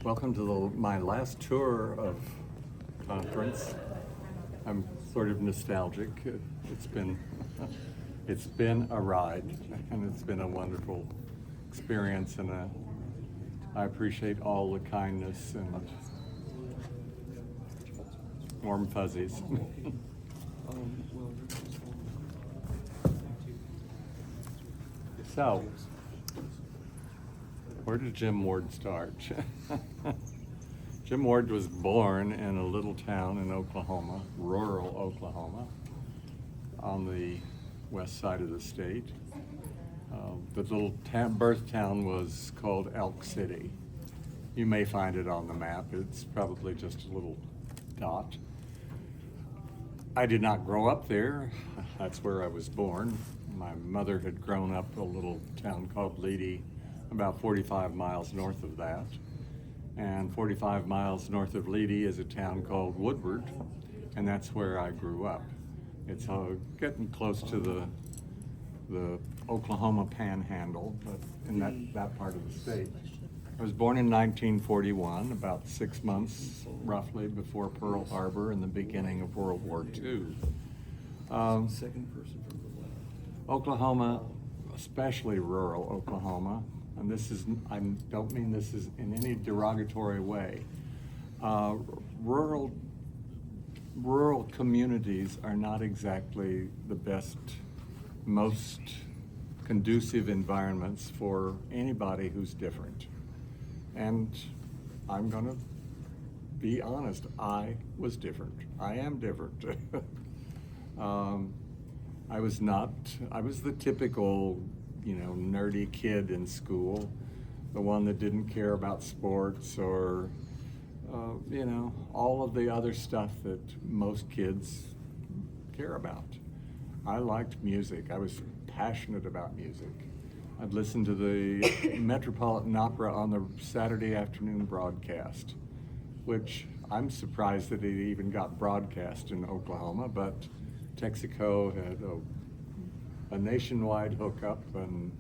Welcome to my last tour of conference. I'm sort of nostalgic. It's been a ride, and it's been a wonderful experience, and I appreciate all the kindness and warm fuzzies. So, where did Jim Ward start? Jim Ward was born in a little town in Oklahoma, rural Oklahoma, on the west side of the state. The little birth town was called Elk City. You may find it on the map. It's probably just a little dot. I did not grow up there. That's where I was born. My mother had grown up in a little town called Leedy, about 45 miles north of that. And 45 miles north of Leedy is a town called Woodward, and that's where I grew up. It's getting close to the Oklahoma Panhandle, but in that part of the state. I was born in 1941, about 6 months roughly before Pearl Harbor and the beginning of World War II. Oklahoma, especially rural Oklahoma, and I don't mean this is in any derogatory way. Rural communities are not exactly the best, most conducive environments for anybody who's different. And I'm gonna be honest, I was different. I am different. I was the typical, nerdy kid in school, the one that didn't care about sports or, all of the other stuff that most kids care about. I liked music. I was passionate about music. I'd listen to the Metropolitan Opera on the Saturday afternoon broadcast, which I'm surprised that it even got broadcast in Oklahoma, but Texaco had a nationwide hookup, and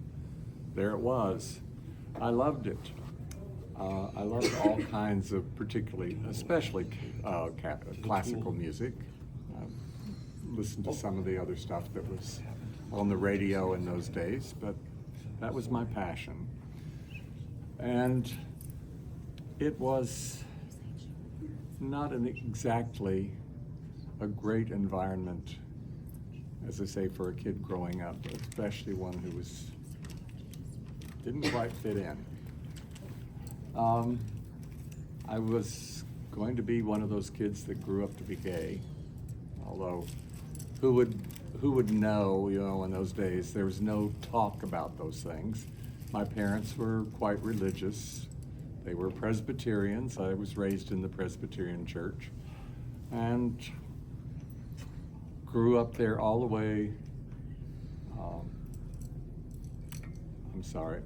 there it was. I loved it. I loved all kinds of especially classical music. Listened to some of the other stuff that was on the radio in those days, but that was my passion. And it was not exactly a great environment, as I say, for a kid growing up, especially one who didn't quite fit in. I was going to be one of those kids that grew up to be gay, although who would know, in those days, there was no talk about those things. My parents were quite religious. They were Presbyterians. I was raised in the Presbyterian church and grew up there all the way. I'm sorry.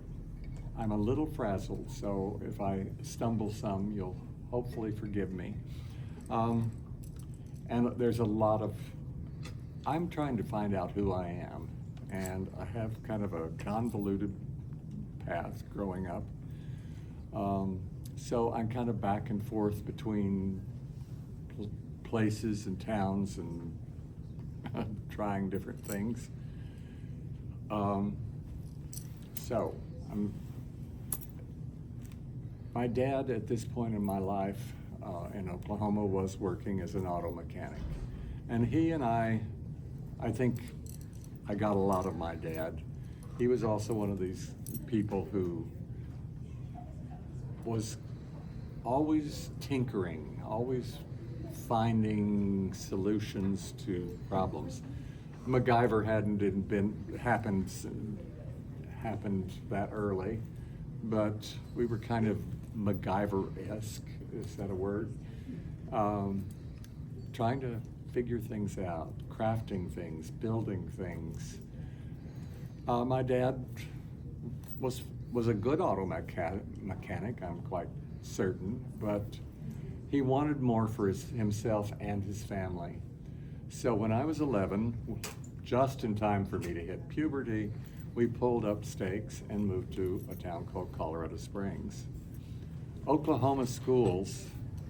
I'm a little frazzled, so if I stumble some, you'll hopefully forgive me. And there's a lot of, I'm trying to find out who I am, and I have kind of a convoluted path growing up. So I'm kind of back and forth between places and towns and trying different things. My dad at this point in my life in Oklahoma was working as an auto mechanic. And he and I think I got a lot of my dad. He was also one of these people who was always tinkering, always finding solutions to problems. MacGyver hadn't happened that early, but we were kind of MacGyver-esque, is that a word? Trying to figure things out, crafting things, building things. My dad was a good auto mechanic, I'm quite certain, but he wanted more for himself and his family. So when I was 11, just in time for me to hit puberty, we pulled up stakes and moved to a town called Colorado Springs. Oklahoma schools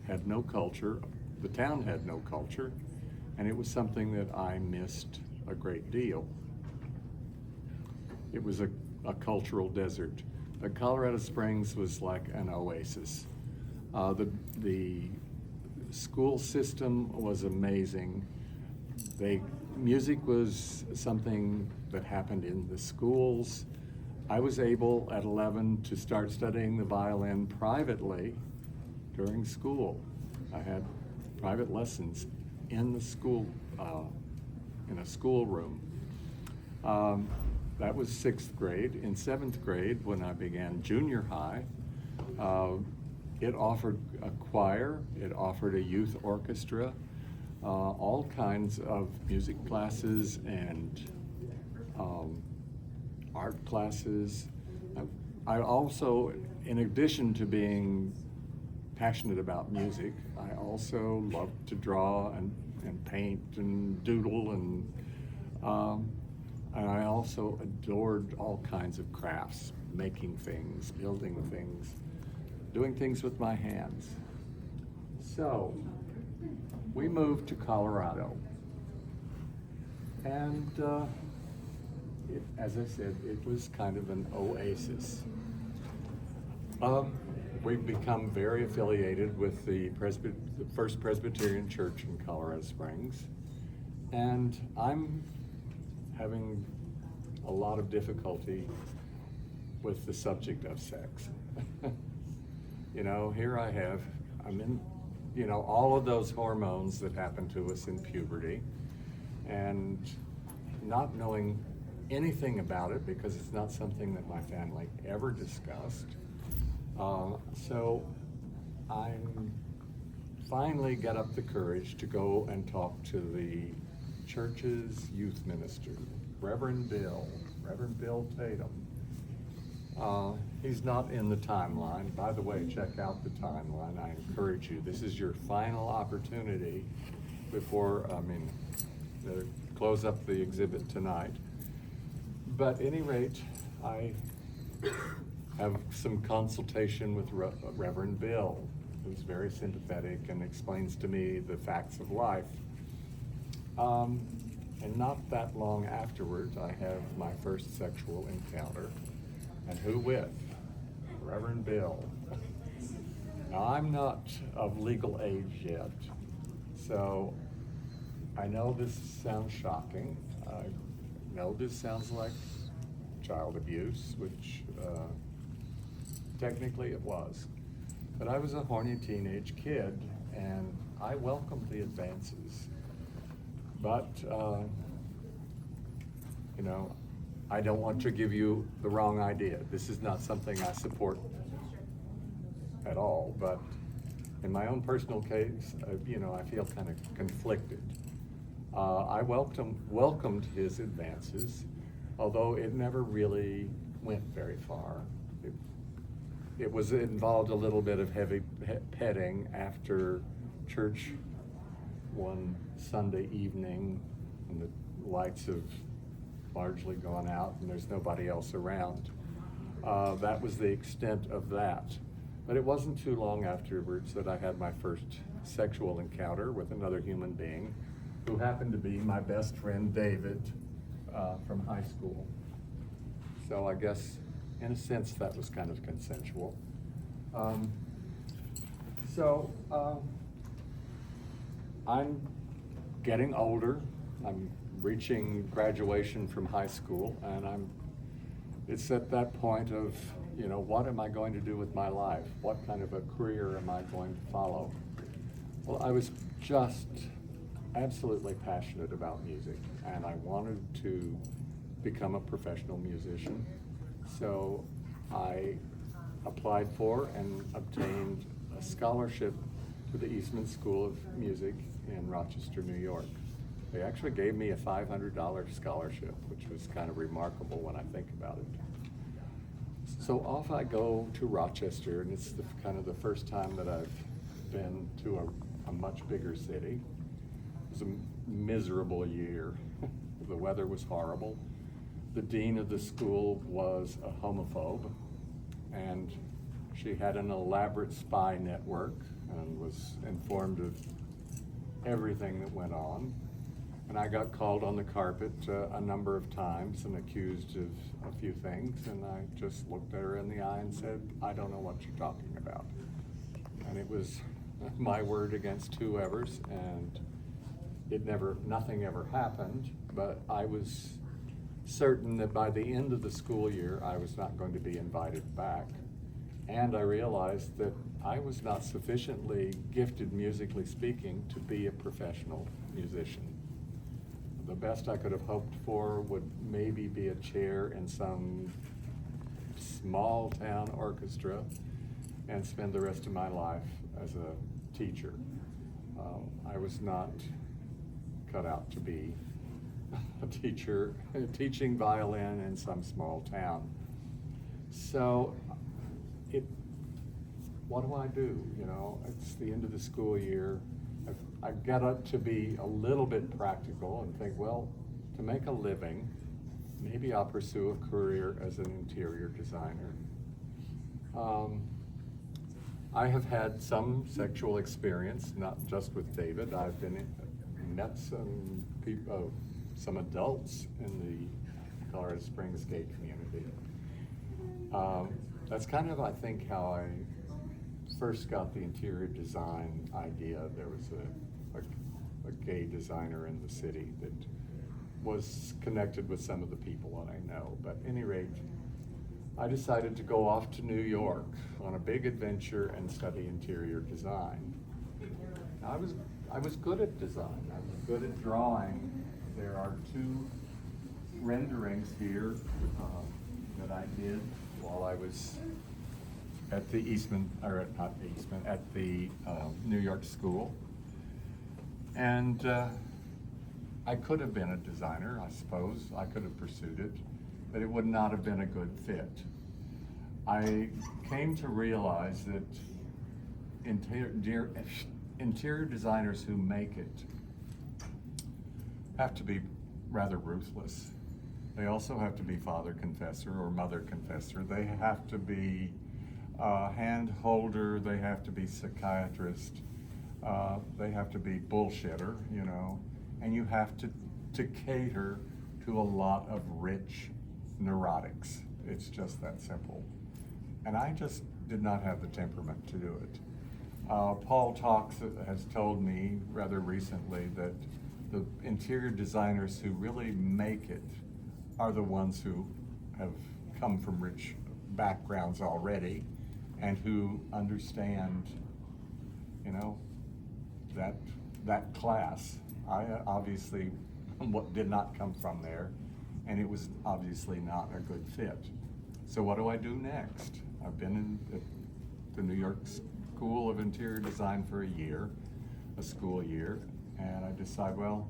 had no culture, the town had no culture, and it was something that I missed a great deal. It was a cultural desert. But Colorado Springs was like an oasis. The school system was amazing. Music was something that happened in the schools. I was able at 11 to start studying the violin privately during school. I had private lessons in the school, in a schoolroom. That was 6th grade. In 7th grade, when I began junior high, it offered a choir, it offered a youth orchestra, all kinds of music classes and art classes. I also, in addition to being passionate about music, I also loved to draw and paint and doodle, and I also adored all kinds of crafts, making things, building things, doing things with my hands. So we moved to Colorado, and as I said, it was kind of an oasis. We've become very affiliated with the First Presbyterian Church in Colorado Springs, and I'm having a lot of difficulty with the subject of sex. You know, here I'm in, you know, all of those hormones that happen to us in puberty, and not knowing anything about it because it's not something that my family ever discussed. So I finally got up the courage to go and talk to the church's youth minister, Reverend Bill Tatum. He's not in the timeline. By the way, check out the timeline. I encourage you. This is your final opportunity before, close up the exhibit tonight. But at any rate, I have some consultation with Reverend Bill, who's very sympathetic and explains to me the facts of life. And not that long afterwards, I have my first sexual encounter. And who with? Reverend Bill. Now, I'm not of legal age yet, so I know this sounds shocking. I know this sounds like child abuse, which technically it was. But I was a horny teenage kid, and I welcomed the advances. But, you know, I don't want to give you the wrong idea. This is not something I support at all, but in my own personal case, you know, I feel kind of conflicted. I welcomed his advances, although it never really went very far. It was involved a little bit of heavy petting after church one Sunday evening, and the lights have largely gone out and there's nobody else around. That was the extent of that. But it wasn't too long afterwards that I had my first sexual encounter with another human being, who happened to be my best friend David from high school. So I guess in a sense that was kind of consensual. I'm getting older. I'm reaching graduation from high school, and it's at that point of, you know, what am I going to do with my life? What kind of a career am I going to follow? Well, I was just absolutely passionate about music, and I wanted to become a professional musician. So I applied for and obtained a scholarship to the Eastman School of Music in Rochester, New York. They actually gave me a $500 scholarship, which was kind of remarkable when I think about it. So off I go to Rochester, and it's kind of the first time that I've been to a much bigger city. It was a miserable year. The weather was horrible. The dean of the school was a homophobe, and She had an elaborate spy network and was informed of everything that went on. And I got called on the carpet a number of times and accused of a few things, and I just looked at her in the eye and said, I don't know what you're talking about. And it was my word against whoever's, and nothing ever happened, but I was certain that by the end of the school year, I was not going to be invited back. And I realized that I was not sufficiently gifted, musically speaking, to be a professional musician. The best I could have hoped for would maybe be a chair in some small town orchestra and spend the rest of my life as a teacher. I was not cut out to be a teacher, teaching violin in some small town. So what do I do? You know, it's the end of the school year. I've got up to be a little bit practical and think, well, to make a living, maybe I'll pursue a career as an interior designer. I have had some sexual experience, not just with David. I've met some people, some adults in the Colorado Springs gay community. That's kind of, I think, how I first got the interior design idea. There was a gay designer in the city that was connected with some of the people that I know. But at any rate, I decided to go off to New York on a big adventure and study interior design. I was good at design. I was good at drawing. There are two renderings here that I did while I was at the at the New York School. And I could have been a designer, I suppose. I could have pursued it, but it would not have been a good fit. I came to realize that interior designers who make it have to be rather ruthless. They also have to be father confessor or mother confessor. They have to be hand holder. They have to be psychiatrist. They have to be bullshitter, you know, and you have to cater to a lot of rich neurotics. It's just that simple. And I just did not have the temperament to do it. Paul Talks has told me rather recently that the interior designers who really make it are the ones who have come from rich backgrounds already and who understand, you know, that class. I obviously did not come from there, and it was obviously not a good fit. So what do I do next? I've been in the New York School of Interior Design for a school year, and I decide, well,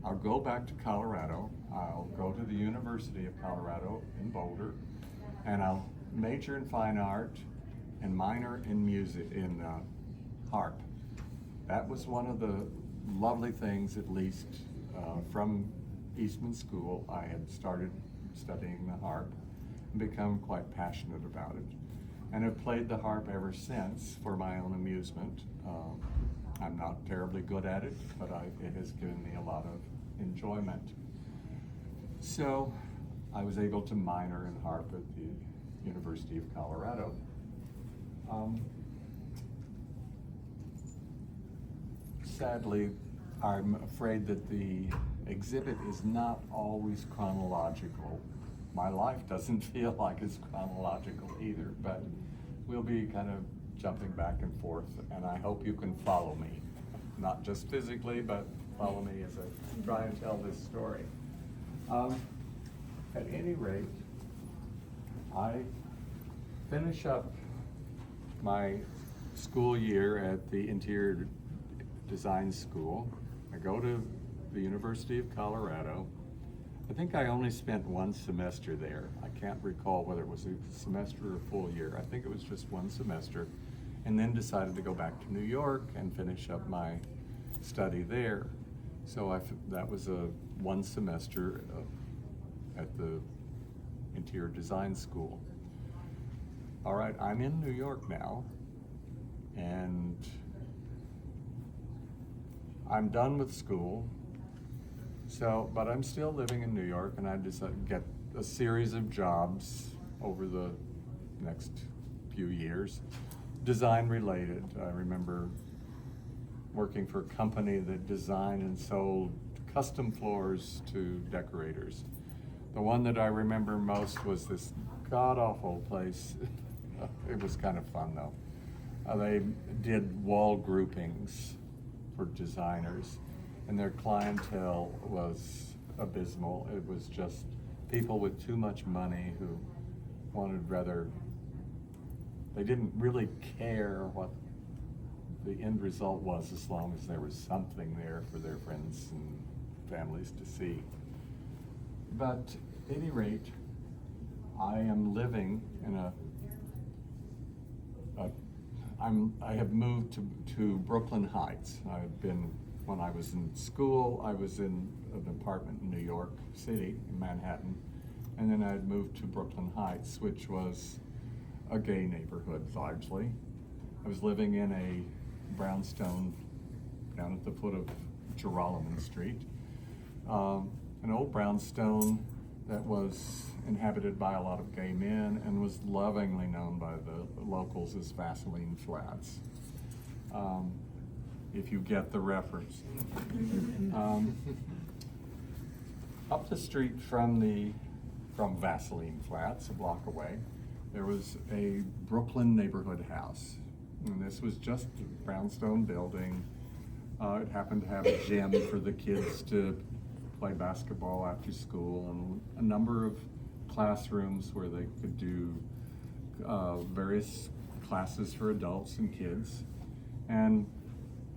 I'll go back to Colorado. I'll go to the University of Colorado in Boulder, and I'll major in fine art and minor in music, in harp. That was one of the lovely things, at least from Eastman School. I had started studying the harp and become quite passionate about it, and have played the harp ever since for my own amusement. I'm not terribly good at it, but it has given me a lot of enjoyment. So I was able to minor in harp at the University of Colorado. Sadly, I'm afraid that the exhibit is not always chronological. My life doesn't feel like it's chronological either, but we'll be kind of jumping back and forth, and I hope you can follow me. Not just physically, but follow me as I try and tell this story. At any rate, I finish up my school year at the Interior Design School. I go to the University of Colorado. I think I only spent one semester there. I can't recall whether it was a semester or a full year. I think it was just one semester, and then decided to go back to New York and finish up my study there. So that was a one semester at the Interior Design School. all right, I'm in New York now, and I'm done with school. So, but I'm still living in New York, and I decided to get a series of jobs over the next few years, design related. I remember working for a company that designed and sold custom floors to decorators. The one that I remember most was this god-awful place. It was kind of fun though. They did wall groupings for designers, and their clientele was abysmal. It was just people with too much money who wanted rather, they didn't really care what the end result was as long as there was something there for their friends and families to see. But at any rate, I am living in I have moved to Brooklyn Heights. I've been, when I was in school, I was in an apartment in New York City, in Manhattan, and then I had moved to Brooklyn Heights, which was a gay neighborhood largely. I was living in a brownstone down at the foot of Girolamo Street, an old brownstone that was inhabited by a lot of gay men and was lovingly known by the locals as Vaseline Flats, if you get the reference. Up the street from Vaseline Flats, a block away, there was a Brooklyn neighborhood house. And this was just a brownstone building. It happened to have a gym for the kids to play basketball after school, and a number of classrooms where they could do various classes for adults and kids. And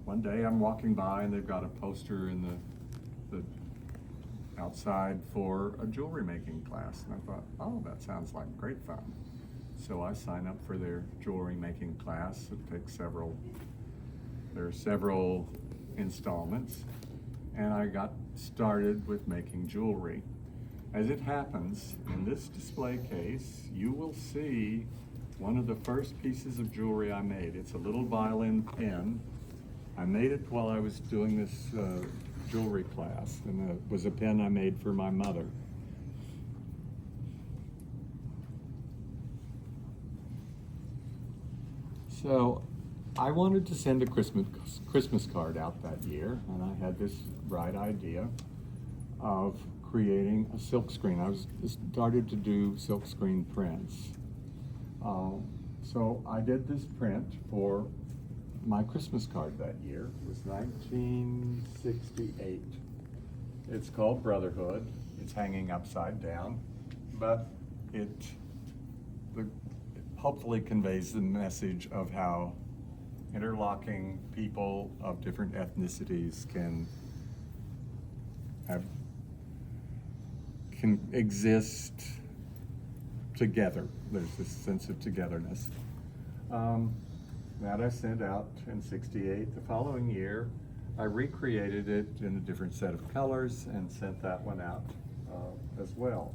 one day I'm walking by and they've got a poster in the outside for a jewelry making class, and I thought, oh, that sounds like great fun. So I signed up for their jewelry making class. It takes there are several installments, and I got started with making jewelry. As it happens, in this display case, you will see one of the first pieces of jewelry I made. It's a little violin pen. I made it while I was doing this jewelry class, and it was a pen I made for my mother. So I wanted to send a Christmas card out that year, and I had this bright idea of creating a silkscreen. I started to do silkscreen prints. So I did this print for my Christmas card that year. It was 1968. It's called Brotherhood. It's hanging upside down, but it hopefully conveys the message of how interlocking people of different ethnicities can exist together. There's this sense of togetherness. That I sent out in '68. The following year, I recreated it in a different set of colors and sent that one out as well.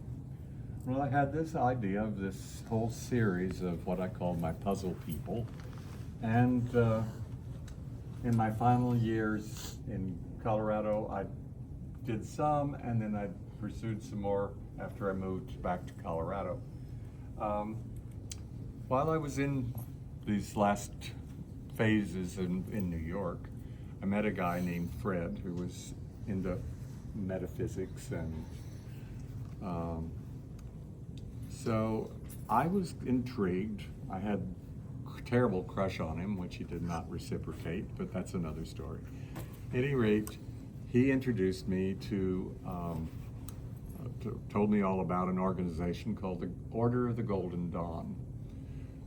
Well, I had this idea of this whole series of what I called my puzzle people, and in my final years in Colorado, I did some, and then I pursued some more after I moved back to Colorado. While I was in these last phases in New York, I met a guy named Fred who was into metaphysics, and so I was intrigued. I had a terrible crush on him, which he did not reciprocate, but that's another story. At any rate, he introduced me to, told me all about an organization called the Order of the Golden Dawn.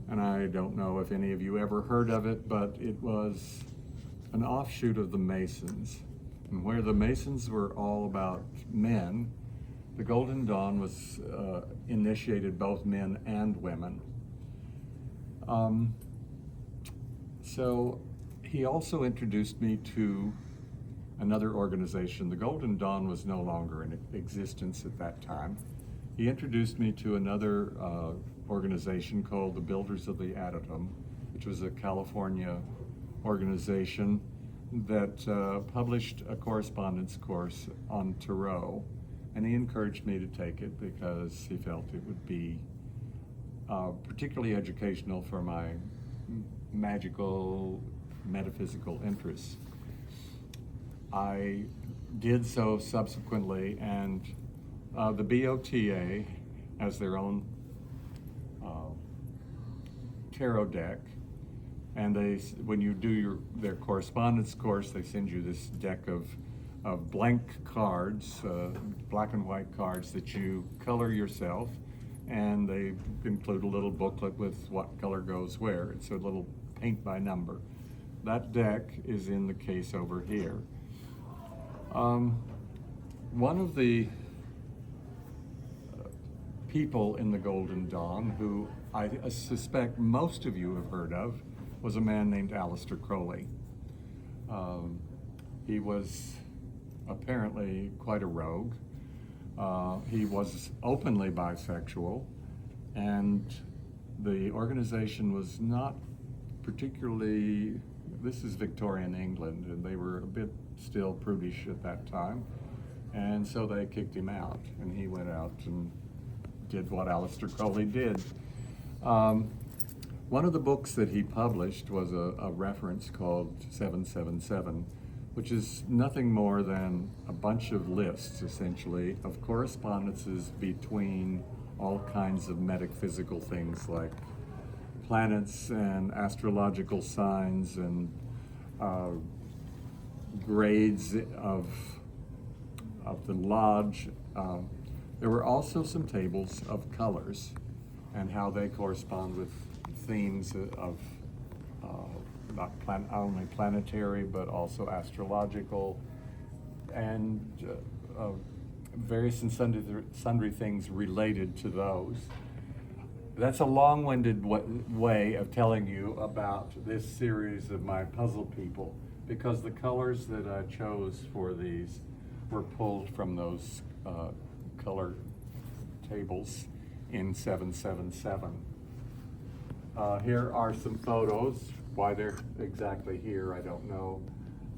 And I don't know if any of you ever heard of it, but it was an offshoot of the Masons. And where the Masons were all about men, the Golden Dawn was initiated both men and women. So he also introduced me to another organization. The Golden Dawn was no longer in existence at that time. He introduced me to another organization called the Builders of the Atom, which was a California organization that published a correspondence course on tarot, and he encouraged me to take it because he felt it would be particularly educational for my magical, metaphysical interests. I did so subsequently, and the BOTA has their own tarot deck, and when you do their correspondence course, they send you this deck of blank cards, black and white cards that you color yourself, and they include a little booklet with what color goes where. It's a little paint by number. That deck is in the case over here. One of the people in the Golden Dawn, who I suspect most of you have heard of, was a man named Aleister Crowley. He was apparently quite a rogue. He was openly bisexual, and the organization was not particularly, this is Victorian England, and they were a bit still prudish at that time, and so they kicked him out, and he went out and did what Aleister Crowley did. One of the books that he published was a reference called 777, which is nothing more than a bunch of lists, essentially, of correspondences between all kinds of metaphysical things like planets and astrological signs and grades of the lodge. There were also some tables of colors and how they correspond with themes of not only planetary but also astrological, and various and sundry things related to those. That's a long-winded way of telling you about this series of my puzzle people, because the colors that I chose for these were pulled from those color tables in 777. Here are some photos. Why they're exactly here, I don't know,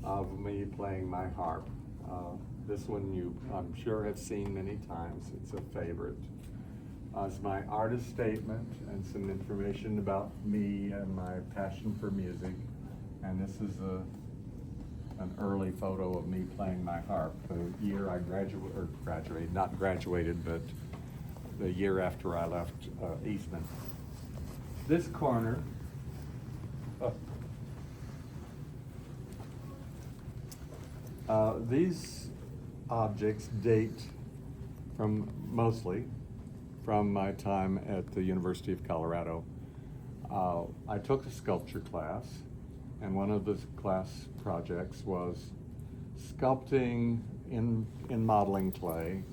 of me playing my harp. This one you, I'm sure, have seen many times. It's a favorite. It's my artist statement and some information about me and my passion for music. And this is an early photo of me playing my harp, the year I graduated, not graduated, but the year after I left Eastman. This corner, these objects date mostly from my time at the University of Colorado. I took a sculpture class, and one of the class projects was sculpting in modeling clay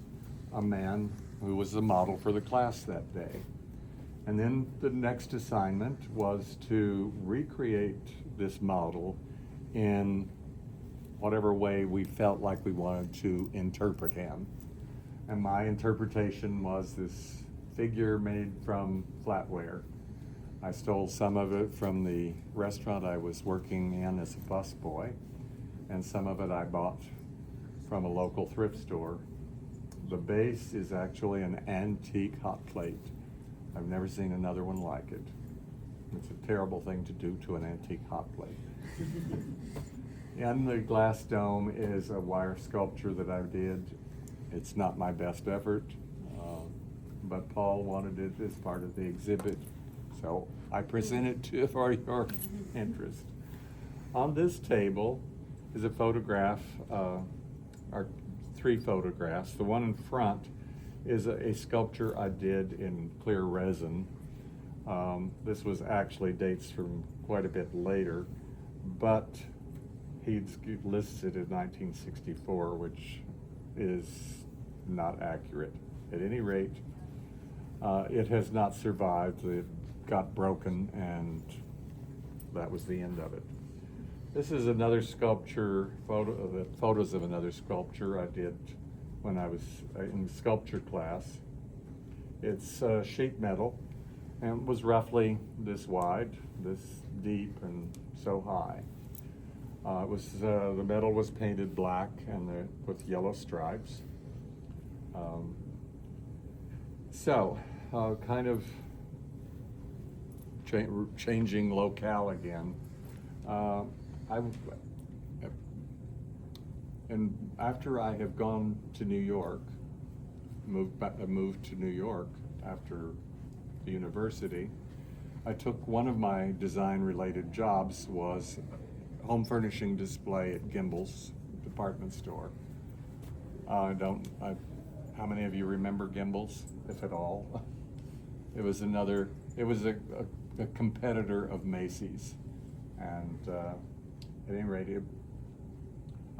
a man who was the model for the class that day. And then the next assignment was to recreate this model in whatever way we felt like we wanted to interpret him. And my interpretation was this figure made from flatware. I stole some of it from the restaurant I was working in as a busboy, and some of it I bought from a local thrift store. The base is actually an antique hot plate. I've never seen another one like it. It's a terrible thing to do to an antique hot plate. And the glass dome is a wire sculpture that I did. It's not my best effort, but Paul wanted it as part of the exhibit, so I present it to for your interest. On this table is a photograph, or three photographs. The one in front is a sculpture I did in clear resin. This was actually dates from quite a bit later, but he's listed in 1964, which is not accurate. At any rate, it has not survived. It got broken, and that was the end of it. This is another sculpture, photos of another sculpture I did when I was in sculpture class. It's sheet metal, and was roughly this wide, this deep, and so high. It was the metal was painted black and with yellow stripes. Kind of changing locale again. And after I have gone to New York, moved to New York after the university, I took one of my design-related jobs was home furnishing display at Gimbel's department store. How many of you remember Gimbel's, if at all? It was a competitor of Macy's. And at any rate,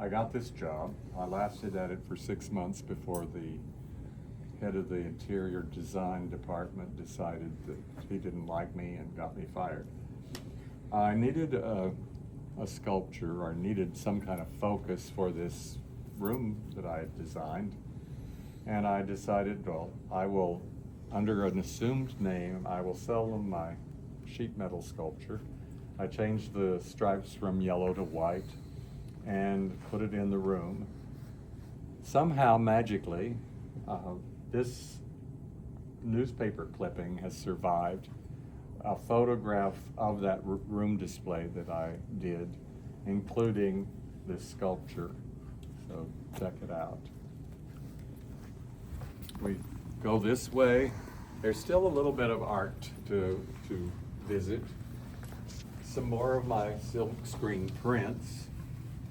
I got this job. I lasted at it for 6 months before the head of the interior design department decided that he didn't like me and got me fired. I needed a sculpture, or needed some kind of focus for this room that I had designed. And I decided, well, I will, under an assumed name, I will sell them my sheet metal sculpture. I changed the stripes from yellow to white and put it in the room. Somehow, magically, this newspaper clipping has survived a photograph of that room display that I did, including this sculpture. So check it out. We go this way. There's still a little bit of art to visit. Some more of my silk screen prints,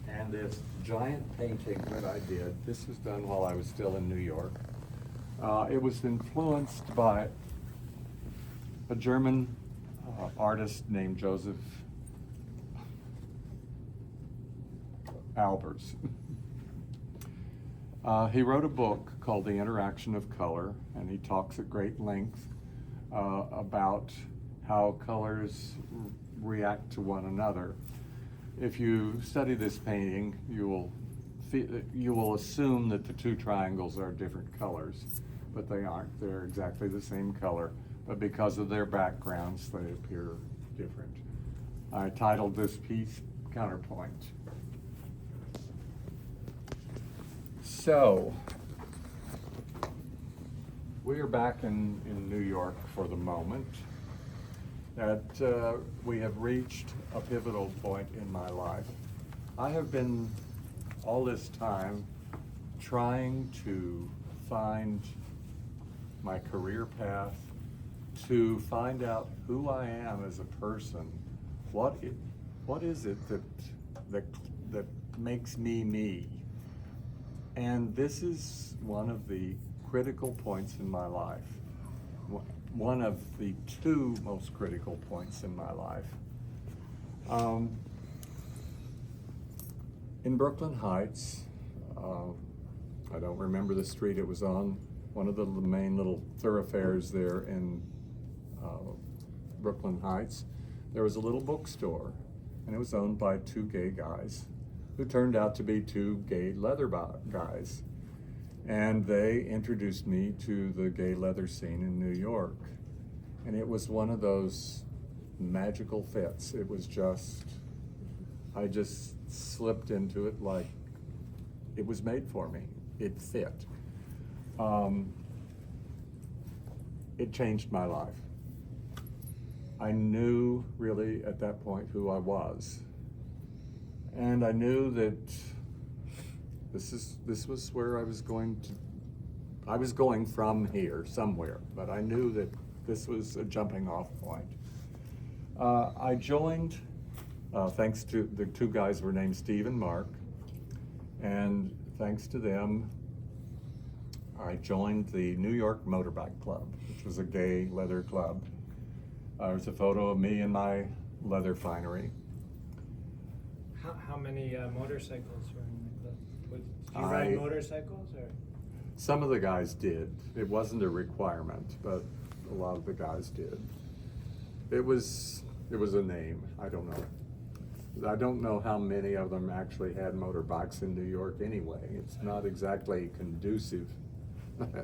and this giant painting that I did. This was done while I was still in New York. It was influenced by a German artist named Joseph Albers. He wrote a book called The Interaction of Color, and he talks at great length about how colors react to one another. If you study this painting, you will assume that the two triangles are different colors, but they aren't. They're exactly the same color, but because of their backgrounds, they appear different. I titled this piece Counterpoint. So, we are back in New York for the moment. That we have reached a pivotal point in my life. I have been all this time trying to find my career path, to find out who I am as a person. What is it that makes me me? And this is one of the critical points in my life. One of the two most critical points in my life. In Brooklyn Heights, I don't remember the street it was on, one of the main little thoroughfares there in Brooklyn Heights, there was a little bookstore, and it was owned by two gay guys who turned out to be two gay leather guys. And they introduced me to the gay leather scene in New York. And it was one of those magical fits. It was just, I just slipped into it like it was made for me. It fit. It changed my life. I knew really at that point who I was. And I knew that this was where I was going from here, somewhere, but I knew that this was a jumping off point. I joined, thanks to the two guys were named Steve and Mark, and thanks to them, I joined the New York Motorbike Club, which was a gay leather club. There's a photo of me in my leather finery. How many motorcycles were in the club? Did you ride motorcycles, or? Some of the guys did. It wasn't a requirement, but a lot of the guys did. It was a name. I don't know. I don't know how many of them actually had motorbikes in New York anyway. It's not exactly a conducive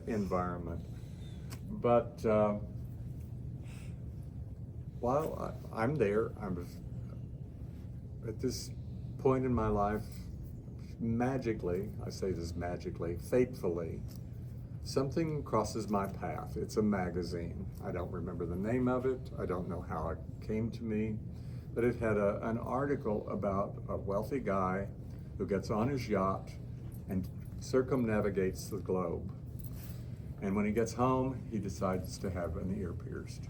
environment. But while I'm there, at this point in my life, magically, I say this magically, fatefully, something crosses my path. It's a magazine. I don't remember the name of it. I don't know how it came to me, but it had an article about a wealthy guy who gets on his yacht and circumnavigates the globe. And when he gets home, he decides to have an ear pierced.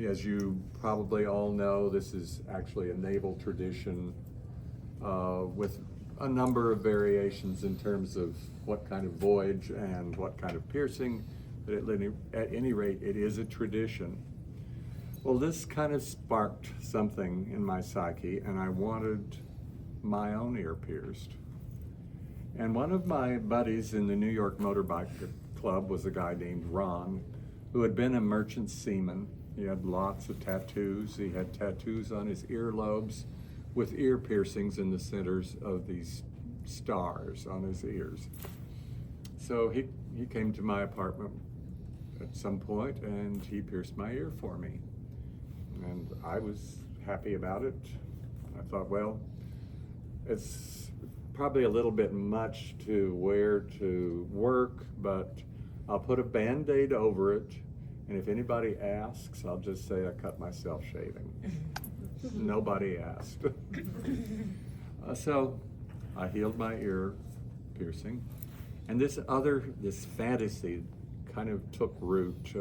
As you probably all know, this is actually a naval tradition with a number of variations in terms of what kind of voyage and what kind of piercing, but at any rate, it is a tradition. Well, this kind of sparked something in my psyche, and I wanted my own ear pierced. And one of my buddies in the New York Motorbike Club was a guy named Ron, who had been a merchant seaman. He had lots of tattoos. He had tattoos on his earlobes with ear piercings in the centers of these stars on his ears. So he came to my apartment at some point and he pierced my ear for me. And I was happy about it. I thought, well, it's probably a little bit much to wear to work, but I'll put a Band-Aid over it, and if anybody asks, I'll just say I cut myself shaving. Nobody asked. So I healed my ear piercing, and this fantasy kind of took root.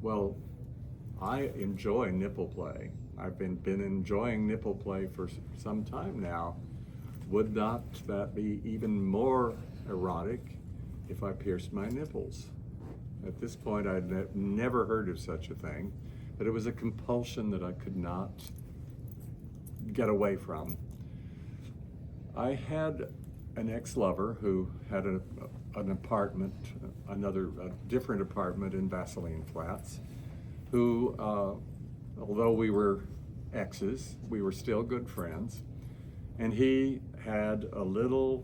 Well, I enjoy nipple play. I've been enjoying nipple play for some time now. Would not that be even more erotic if I pierced my nipples? At this point, I'd never heard of such a thing, but it was a compulsion that I could not get away from. I had an ex-lover who had an apartment, a different apartment in Vaseline Flats, who, although we were exes, we were still good friends, and he had a little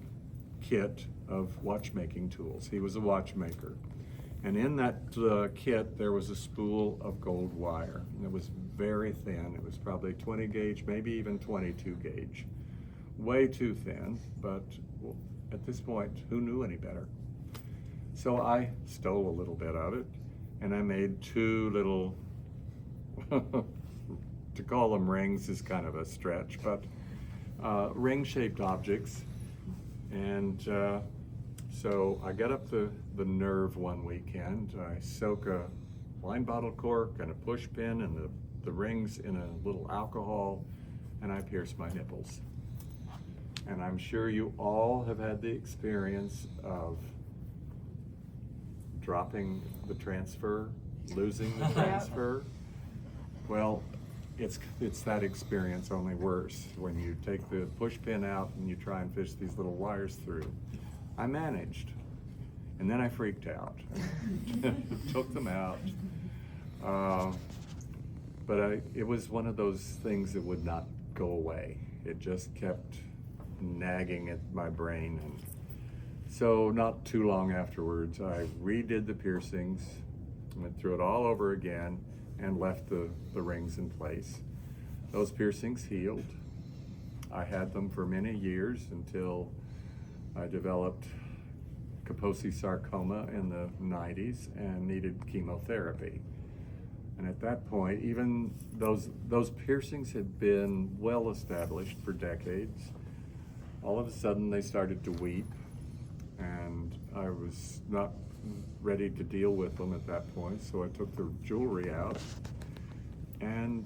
kit of watchmaking tools. He was a watchmaker. And in that kit, there was a spool of gold wire. And it was very thin. It was probably 20 gauge, maybe even 22 gauge. Way too thin, but at this point, who knew any better? So I stole a little bit of it, and I made two little, to call them rings is kind of a stretch, but ring-shaped objects. And so I got up the nerve one weekend. I soak a wine bottle cork and a push pin and the rings in a little alcohol, and I pierce my nipples. And I'm sure you all have had the experience of dropping the transfer, losing the transfer. Well, it's that experience, only worse, when you take the push pin out and you try and fish these little wires through. I managed, and then I freaked out. Took them out. But it was one of those things that would not go away. It just kept nagging at my brain. And so not too long afterwards, I redid the piercings, went through it all over again, and left the rings in place. Those piercings healed. I had them for many years until I developed Kaposi sarcoma in the 90s and needed chemotherapy. And at that point, even those piercings had been well established for decades. All of a sudden they started to weep, and I was not ready to deal with them at that point, so I took the jewelry out, and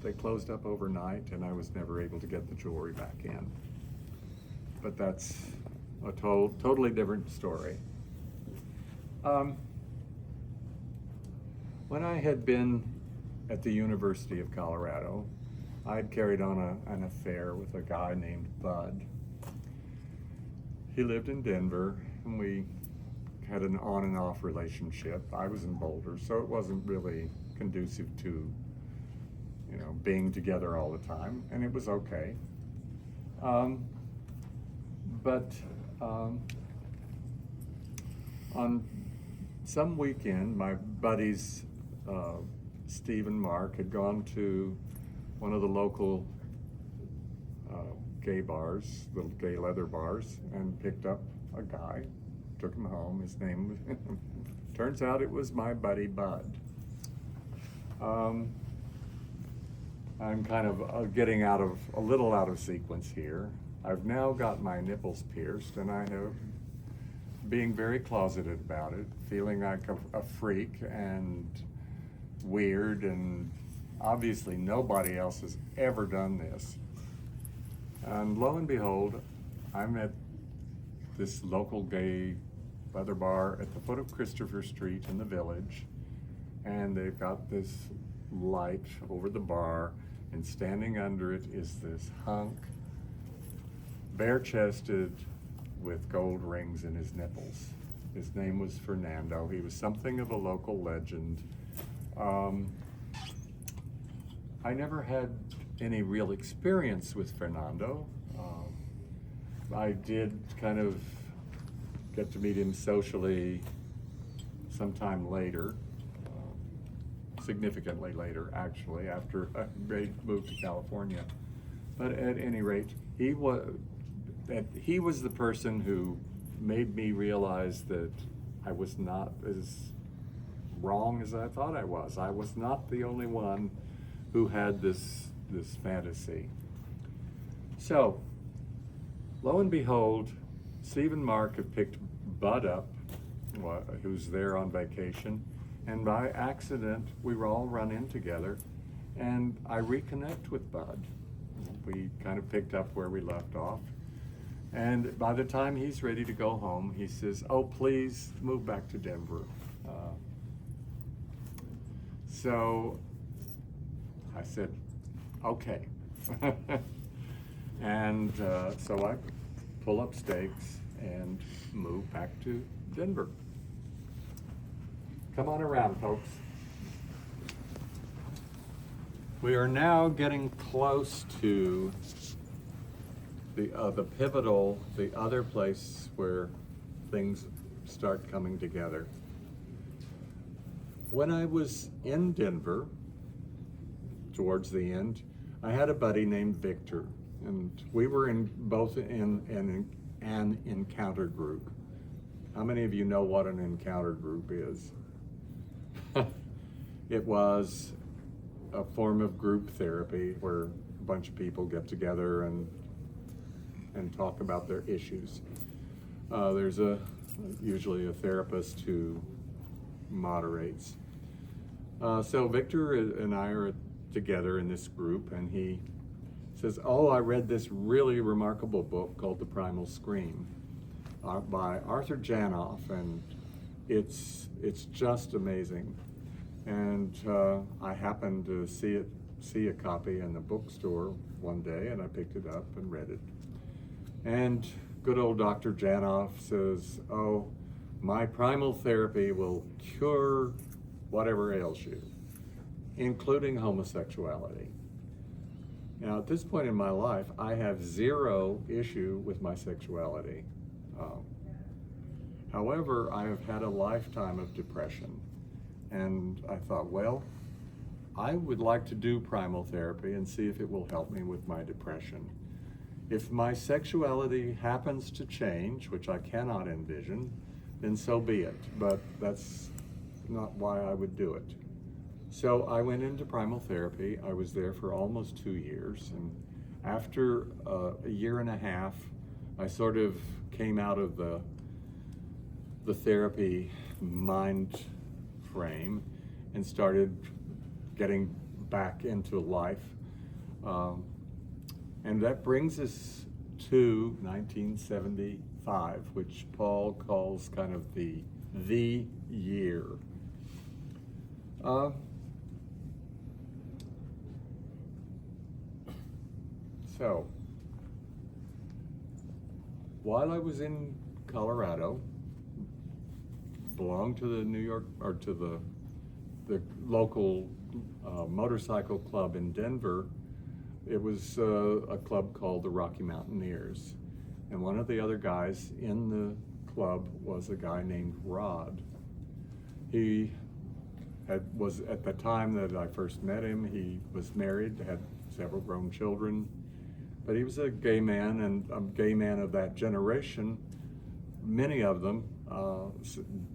they closed up overnight, and I was never able to get the jewelry back in. But that's a totally different story. When I had been at the University of Colorado, I had carried on an affair with a guy named Bud. He lived in Denver, and we had an on and off relationship. I was in Boulder, so it wasn't really conducive to, being together all the time, and it was okay. But on some weekend, my buddy's Steve and Mark had gone to one of the local gay bars, little gay leather bars, and picked up a guy, took him home. His name was, turns out it was my buddy Bud. I'm kind of getting a little out of sequence here. I've now got my nipples pierced, and I have being very closeted about it, feeling like a freak and weird, and obviously nobody else has ever done this. And lo and behold, I'm at this local gay leather bar at the foot of Christopher Street in the Village, and they've got this light over the bar, and standing under it is this hunk, bare-chested, with gold rings in his nipples. His name was Fernando. He was something of a local legend. I never had any real experience with Fernando. I did kind of get to meet him socially sometime later, significantly later actually, after I moved to California. But at any rate, he was the person who made me realize that I was not as wrong as I thought I was. I was not the only one who had this fantasy. So, lo and behold, Steve and Mark have picked Bud up, who's there on vacation, and by accident, we were all run in together, and I reconnect with Bud. We kind of picked up where we left off. And by the time he's ready to go home, he says, "Oh, please move back to Denver." So I said, "Okay." And so I pull up stakes and move back to Denver. Come on around, folks. We are now getting close to the pivotal, the other place where things start coming together. When I was in Denver, towards the end, I had a buddy named Victor, and we were both in an encounter group. How many of you know what an encounter group is? It was a form of group therapy where a bunch of people get together and talk about their issues. There's usually a therapist who moderates. So Victor and I are together in this group, and he says, "Oh, I read this really remarkable book called The Primal Scream by Arthur Janoff, and it's just amazing." And I happened to see a copy in the bookstore one day, and I picked it up and read it. And good old Dr. Janoff says, "Oh, my primal therapy will cure whatever ails you, including homosexuality." Now, at this point in my life, I have zero issue with my sexuality. However, I have had a lifetime of depression, and I thought, well, I would like to do primal therapy and see if it will help me with my depression. If my sexuality happens to change, which I cannot envision, then so be it, but that's not why I would do it. So I went into primal therapy. I was there for almost 2 years, and after a year and a half, I sort of came out of the therapy mind frame and started getting back into life. And that brings us to 1975, which Paul calls kind of the year. So, while I was in Colorado, belonged to the New York, or to the local motorcycle club in Denver. It was a club called the Rocky Mountaineers. And one of the other guys in the club was a guy named Rod. He was at the time that I first met him, he was married, had several grown children, but he was a gay man, and a gay man of that generation. Many of them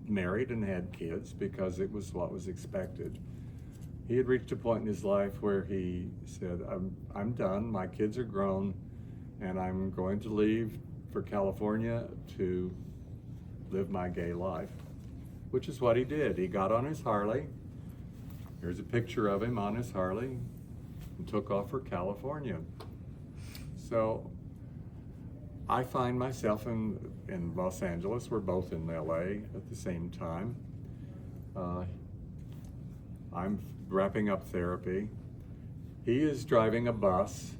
married and had kids because it was what was expected. He had reached a point in his life where he said, I'm done, my kids are grown, and I'm going to leave for California to live my gay life, which is what he did. He got on his Harley. Here's a picture of him on his Harley, and took off for California. So I find myself in Los Angeles. We're both in LA at the same time. I'm wrapping up therapy. He is driving a bus,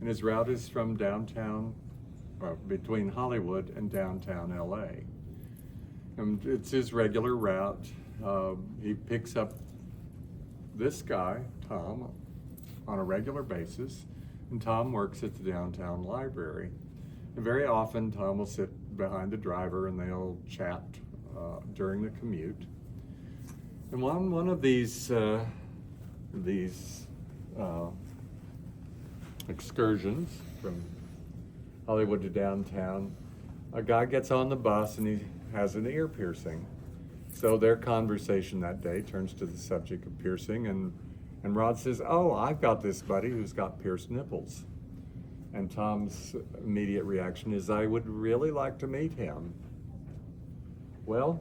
and his route is from downtown, between Hollywood and downtown LA. And it's his regular route. He picks up this guy, Tom, on a regular basis, and Tom works at the downtown library. And very often Tom will sit behind the driver and they'll chat during the commute. And one of these excursions from Hollywood to downtown, a guy gets on the bus and he has an ear piercing. So their conversation that day turns to the subject of piercing, and Rod says, oh, I've got this buddy who's got pierced nipples. And Tom's immediate reaction is, I would really like to meet him. Well,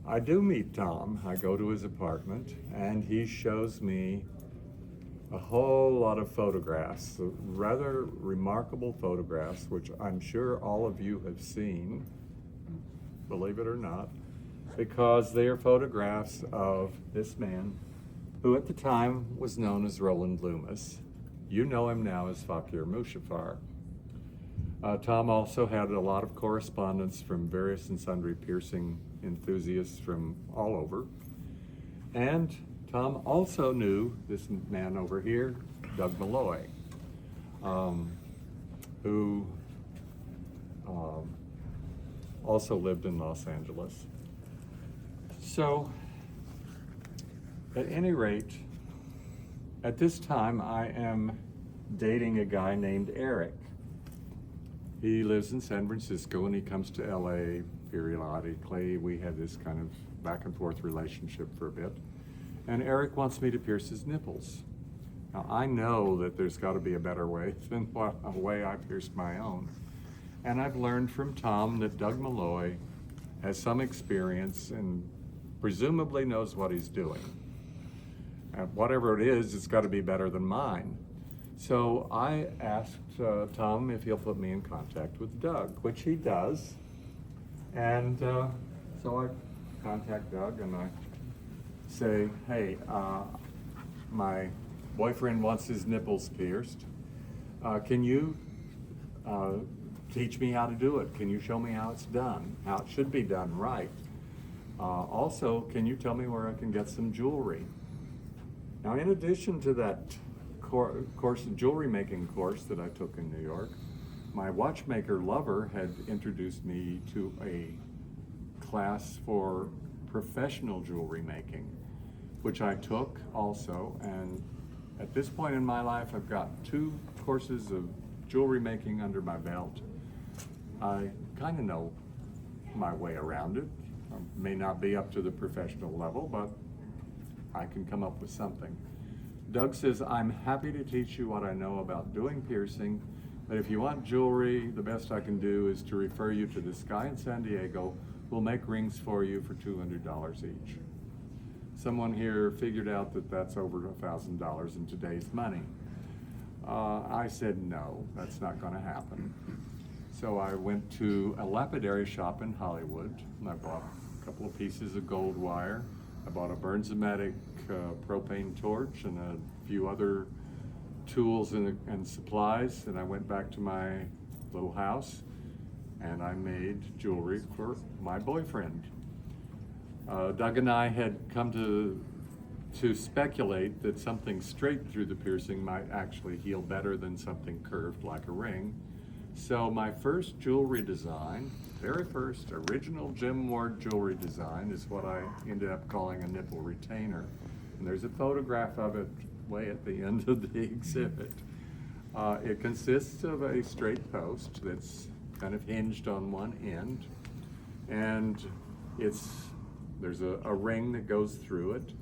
I do meet Tom. I go to his apartment, and he shows me a whole lot of photographs, rather remarkable photographs, which I'm sure all of you have seen, believe it or not, because they are photographs of this man, who at the time was known as Roland Loomis. You know him now as Fakir Mushafar. Tom also had a lot of correspondence from various and sundry piercing enthusiasts from all over. And Tom also knew this man over here, Doug Malloy, who also lived in Los Angeles. So, at any rate, at this time I am dating a guy named Eric. He lives in San Francisco and he comes to LA periodically. We had this kind of back and forth relationship for a bit. And Eric wants me to pierce his nipples. Now I know that there's got to be a better way than a way I pierced my own. And I've learned from Tom that Doug Malloy has some experience and presumably knows what he's doing. And whatever it is, it's got to be better than mine. So I asked Tom if he'll put me in contact with Doug, which he does. And so I contact Doug and I say, hey, my boyfriend wants his nipples pierced. Can you teach me how to do it? Can you show me how it's done, how it should be done right? Also, can you tell me where I can get some jewelry? Now, in addition to that jewelry making course that I took in New York, my watchmaker lover had introduced me to a class for professional jewelry making, which I took also. And at this point in my life, I've got 2 courses of jewelry making under my belt. I kind of know my way around it. I may not be up to the professional level, but I can come up with something. Doug says, I'm happy to teach you what I know about doing piercing, but if you want jewelry, the best I can do is to refer you to this guy in San Diego who'll make rings for you for $200 each. Someone here figured out that that's over $1,000 in today's money. I said, no, that's not going to happen. So I went to a lapidary shop in Hollywood, and I bought a couple of pieces of gold wire. I bought a Burns-O-Matic propane torch and a few other tools and supplies, and I went back to my little house and I made jewelry for my boyfriend. Doug and I had come to speculate that something straight through the piercing might actually heal better than something curved like a ring. So my first jewelry design, very first original Jim Ward jewelry design, is what I ended up calling a nipple retainer. And there's a photograph of it way at the end of the exhibit. It consists of a straight post that's kind of hinged on one end, and there's a ring that goes through it.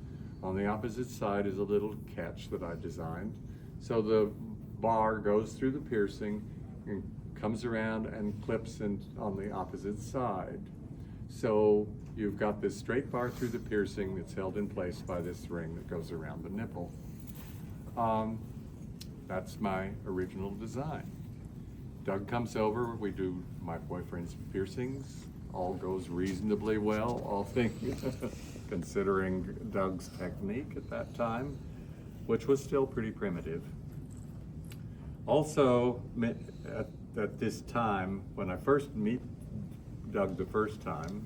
On the opposite side is a little catch that I designed. So the bar goes through the piercing and comes around and clips in on the opposite side. So you've got this straight bar through the piercing that's held in place by this ring that goes around the nipple. That's my original design. Doug comes over, we do my boyfriend's piercings. All goes reasonably well, all things considering Doug's technique at that time, which was still pretty primitive. Also, at this time, when I first meet Doug the first time,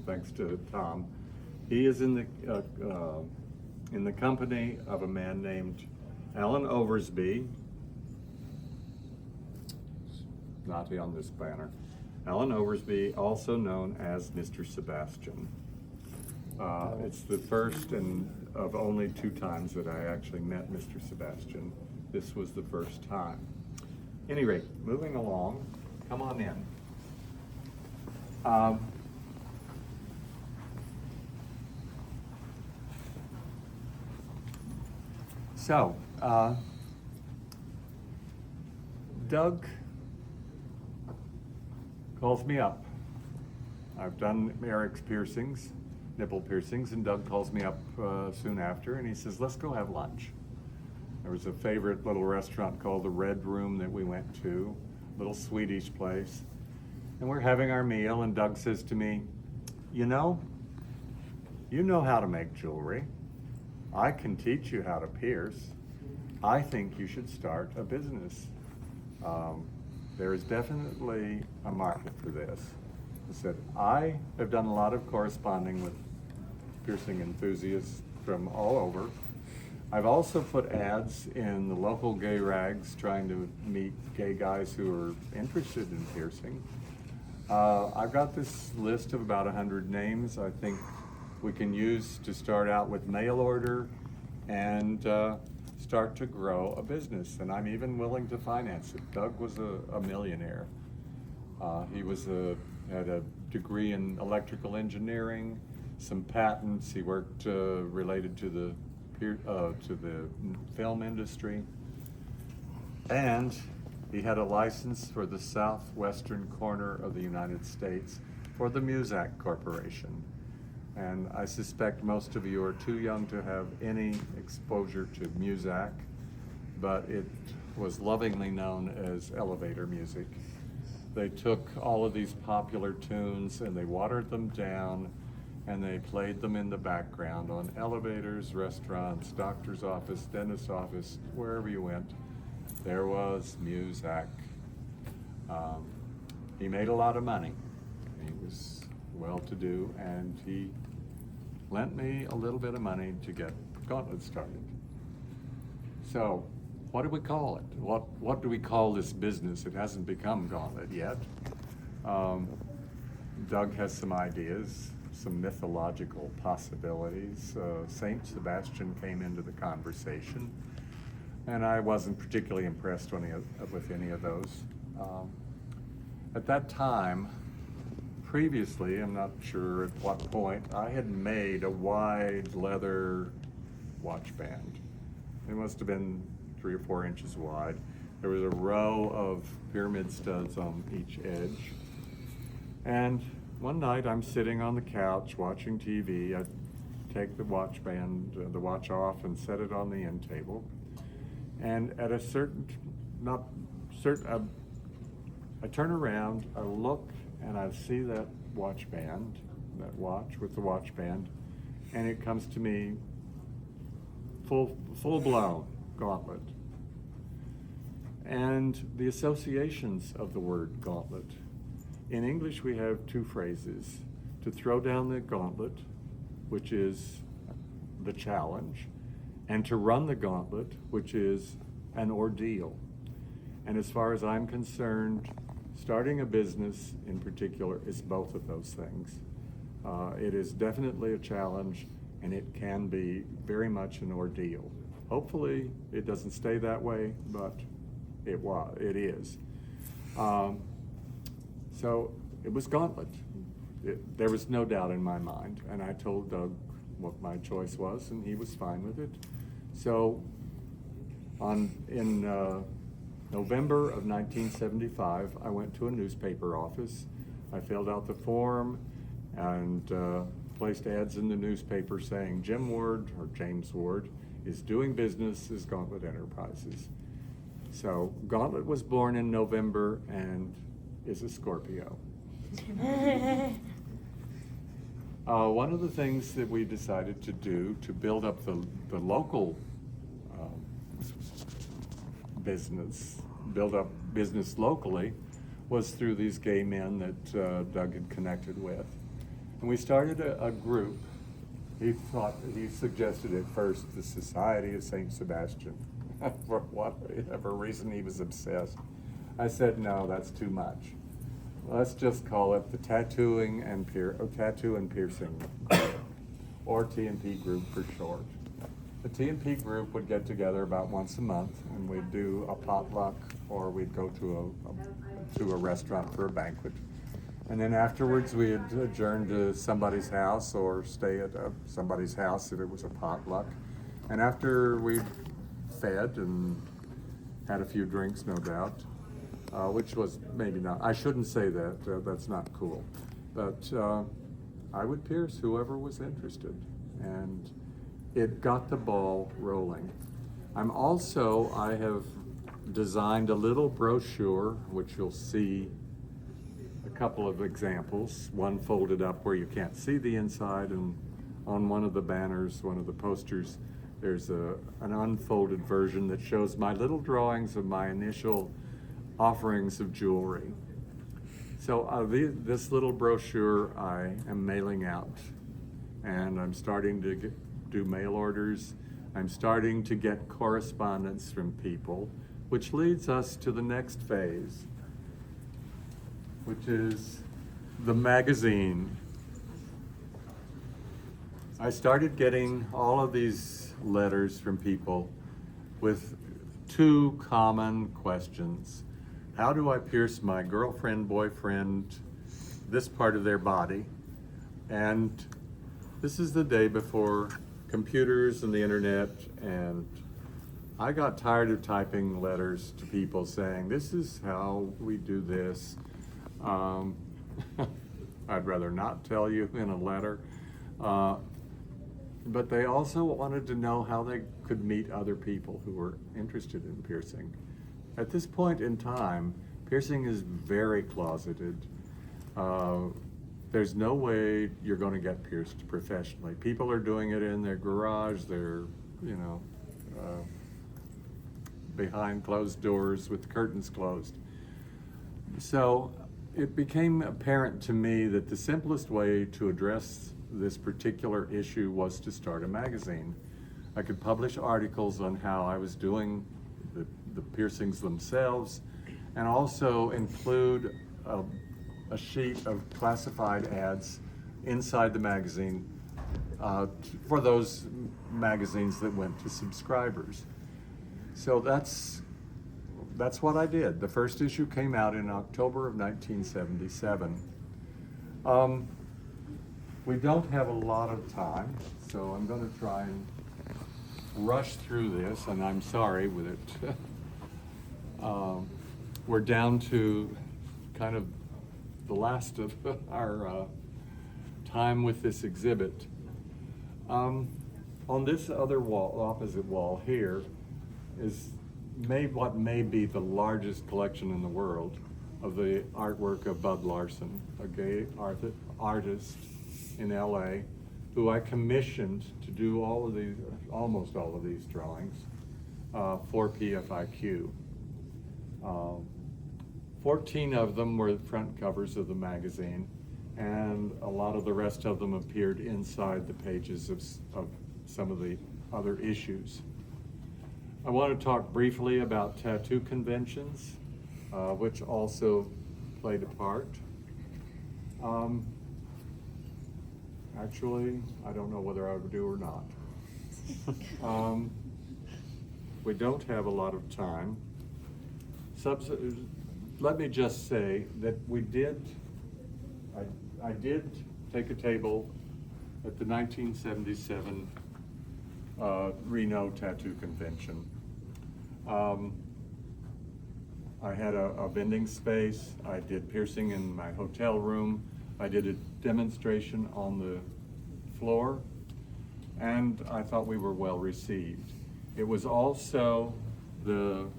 thanks to Tom, he is in the company of a man named Alan Oversby, not on this banner, Alan Oversby, also known as Mr. Sebastian. It's the first and of only 2 times that I actually met Mr. Sebastian. This was the first time. Any rate, moving along, come on in. Doug calls me up. I've done Eric's piercings, nipple piercings, and Doug calls me up soon after, and he says, let's go have lunch. There was a favorite little restaurant called the Red Room that we went to, little Swedish place. And we're having our meal, and Doug says to me, you know how to make jewelry. I can teach you how to pierce. I think you should start a business. There is definitely a market for this. I said, I have done a lot of corresponding with piercing enthusiasts from all over. I've also put ads in the local gay rags trying to meet gay guys who are interested in piercing. I've got this list of about 100 names I think we can use to start out with mail order and start to grow a business, and I'm even willing to finance it. Doug was a millionaire. He had a degree in electrical engineering, some patents. He worked related to the film industry, and he had a license for the southwestern corner of the United States for the Muzak Corporation. And I suspect most of you are too young to have any exposure to Muzak, but it was lovingly known as elevator music. They took all of these popular tunes and they watered them down, and they played them in the background on elevators, restaurants, doctor's office, dentist's office, wherever you went. There was Muzak. He made a lot of money. He was well-to-do, and he lent me a little bit of money to get Gauntlet started. So, what do we call it? What do we call this business? It hasn't become Gauntlet yet. Doug has some ideas, some mythological possibilities. Saint Sebastian came into the conversation, and I wasn't particularly impressed with any of those. At that time, previously, I'm not sure at what point, I had made a wide leather watch band. It must have been 3 or 4 inches wide. There was a row of pyramid studs on each edge. And one night I'm sitting on the couch watching TV. I take the watch band, the watch off, and set it on the end table. And at a I turn around, I look, and I see that watch band, that watch with the watch band, and it comes to me full-blown Gauntlet. And the associations of the word gauntlet. In English, we have 2 phrases: to throw down the gauntlet, which is the challenge, and to run the gauntlet, which is an ordeal. And as far as I'm concerned, starting a business in particular is both of those things. It is definitely a challenge, and it can be very much an ordeal. Hopefully, it doesn't stay that way, but it is. So it was Gauntlet. There was no doubt in my mind, and I told Doug what my choice was, and he was fine with it. So in November of 1975, I went to a newspaper office. I filled out the form and placed ads in the newspaper saying Jim Ward, or James Ward, is doing business as Gauntlet Enterprises. So Gauntlet was born in November and is a Scorpio. One of the things that we decided to do to build up the local build up business locally, was through these gay men that Doug had connected with. And we started a group. He suggested at first the Society of St. Sebastian. For whatever reason, he was obsessed. I said, no, that's too much. Let's just call it the Tattoo and Piercing Group, or T&P Group for short. The T&P Group would get together about once a month, and we'd do a potluck, or we'd go to a restaurant for a banquet. And then afterwards, we'd adjourn to somebody's house or stay at somebody's house if it was a potluck. And after we'd fed and had a few drinks, no doubt, which was maybe not, I shouldn't say that, that's not cool. But I would pierce whoever was interested, and it got the ball rolling. I have designed a little brochure, which you'll see a couple of examples, one folded up where you can't see the inside, and on one of the banners, one of the posters, there's an unfolded version that shows my little drawings of my initial offerings of jewelry. So this little brochure I am mailing out, and I'm starting to do mail orders. I'm starting to get correspondence from people, which leads us to the next phase, which is the magazine. I started getting all of these letters from people with two common questions. How do I pierce my girlfriend, boyfriend, this part of their body? And this is the day before computers and the internet, and I got tired of typing letters to people saying, this is how we do this. I'd rather not tell you in a letter. But they also wanted to know how they could meet other people who were interested in piercing. At this point in time, piercing is very closeted. There's no way you're going to get pierced professionally. People are doing it in their garage, they're, behind closed doors with the curtains closed. So it became apparent to me that the simplest way to address this particular issue was to start a magazine. I could publish articles on how I was doing the piercings themselves, and also include a sheet of classified ads inside the magazine for those magazines that went to subscribers. So that's what I did. The first issue came out in October of 1977. We don't have a lot of time, so I'm going to try and rush through this, and I'm sorry with it. We're down to kind of the last of our time with this exhibit. On this other wall, opposite wall here, is what may be the largest collection in the world of the artwork of Bud Larson, a gay artist in LA, who I commissioned to do almost all of these drawings for PFIQ. 14 of them were front covers of the magazine, and a lot of the rest of them appeared inside the pages of some of the other issues. I want to talk briefly about tattoo conventions, which also played a part. Actually, I don't know whether I would do or not. We don't have a lot of time. Let me just say that I did take a table at the 1977 Reno Tattoo Convention. I had a vending space. I did piercing in my hotel room. I did a demonstration on the floor, and I thought we were well received. It was also the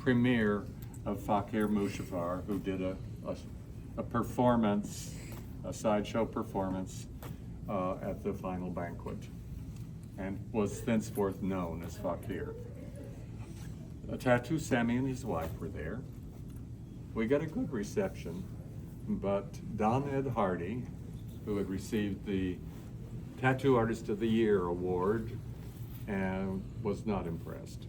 premiere of Fakir Mushafar, who did a performance, a sideshow performance at the final banquet, and was thenceforth known as Fakir. Tattoo Sammy and his wife were there. We got a good reception, but Don Ed Hardy, who had received the Tattoo Artist of the Year award, and was not impressed.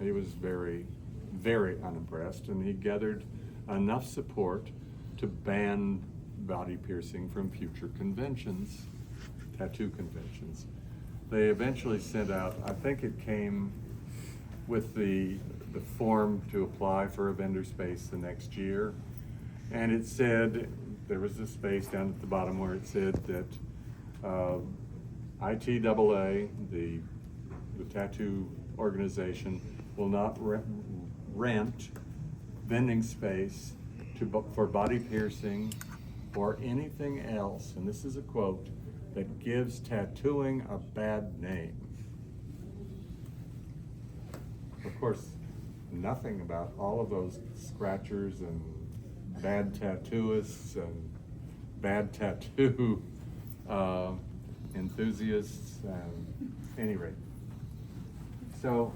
He was very, very unimpressed, and he gathered enough support to ban body piercing from future conventions, tattoo conventions. They eventually sent out, I think it came with the form to apply for a vendor space the next year, and it said, there was a space down at the bottom where it said that ITAA, the tattoo organization, will not rent vending space for body piercing or anything else, and this is a quote, that gives tattooing a bad name. Of course, nothing about all of those scratchers and bad tattooists and bad tattoo enthusiasts, and any rate. So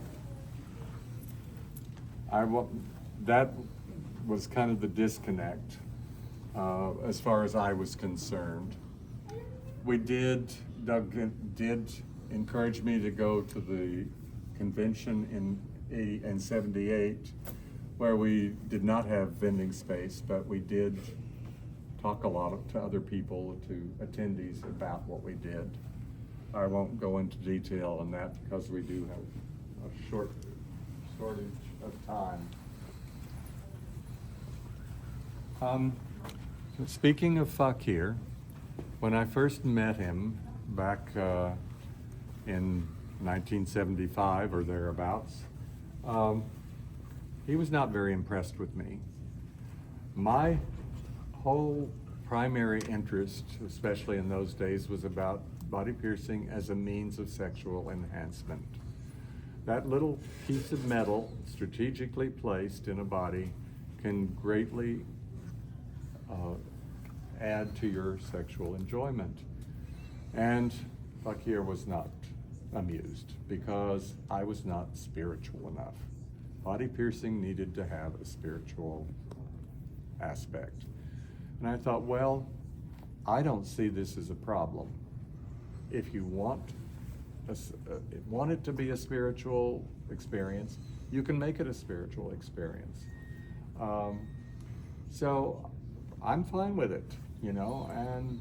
that was kind of the disconnect as far as I was concerned. Doug did encourage me to go to the convention in 80 and 78, where we did not have vending space, but we did talk a lot to other people, to attendees, about what we did. I won't go into detail on that because we do have a shortage of time. Speaking of Fakir, when I first met him back in 1975 or thereabouts, he was not very impressed with me. My whole primary interest, especially in those days, was about body piercing as a means of sexual enhancement. That little piece of metal strategically placed in a body can greatly add to your sexual enjoyment. And Fakir was not amused because I was not spiritual enough. Body piercing needed to have a spiritual aspect. And I thought, well, I don't see this as a problem. If you want it to be a spiritual experience, you can make it a spiritual experience. So I'm fine with it, and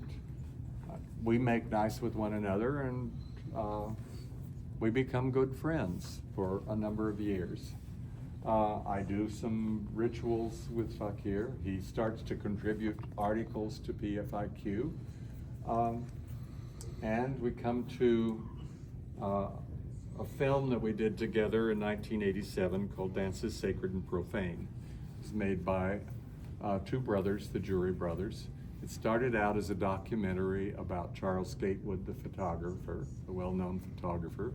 we make nice with one another, and we become good friends for a number of years. I do some rituals with Fakir. He starts to contribute articles to PFIQ. And we come to a film that we did together in 1987 called Dances Sacred and Profane. It was made by two brothers, the Jury brothers. It started out as a documentary about Charles Gatewood, the photographer, a well-known photographer.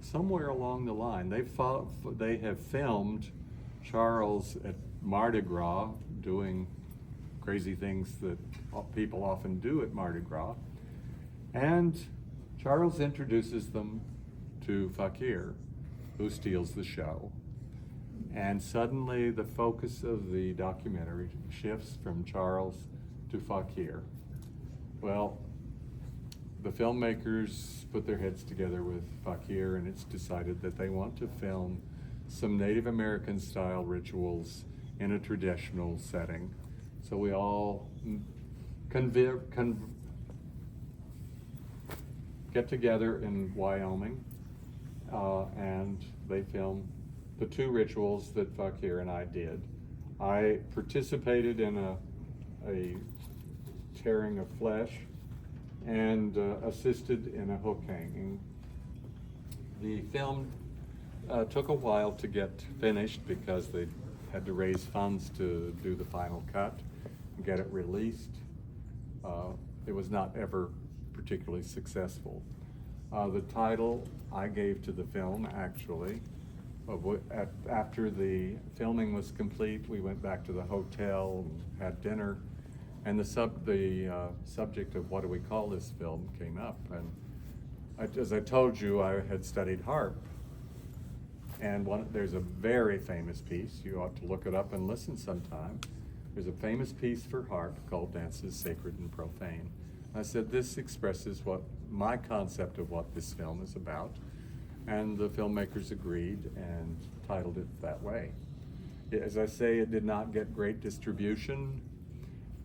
Somewhere along the line, they have filmed Charles at Mardi Gras doing crazy things that people often do at Mardi Gras. And Charles introduces them to Fakir, who steals the show. And suddenly the focus of the documentary shifts from Charles to Fakir. Well, the filmmakers put their heads together with Fakir, and it's decided that they want to film some Native American style rituals in a traditional setting. So we all get together in Wyoming, and they film the 2 rituals that Fakir and I did. I participated in a tearing of flesh and assisted in a hook hanging. The film took a while to get finished because they had to raise funds to do the final cut and get it released. It was not ever particularly successful. The title I gave to the film, actually. After the filming was complete, we went back to the hotel and had dinner, and the subject of what do we call this film came up. And as I told you, I had studied harp, and there's a very famous piece. You ought to look it up and listen sometime. There's a famous piece for harp called Dances Sacred and Profane. I said, this expresses what my concept of what this film is about, and the filmmakers agreed and titled it that way. As I say, it did not get great distribution,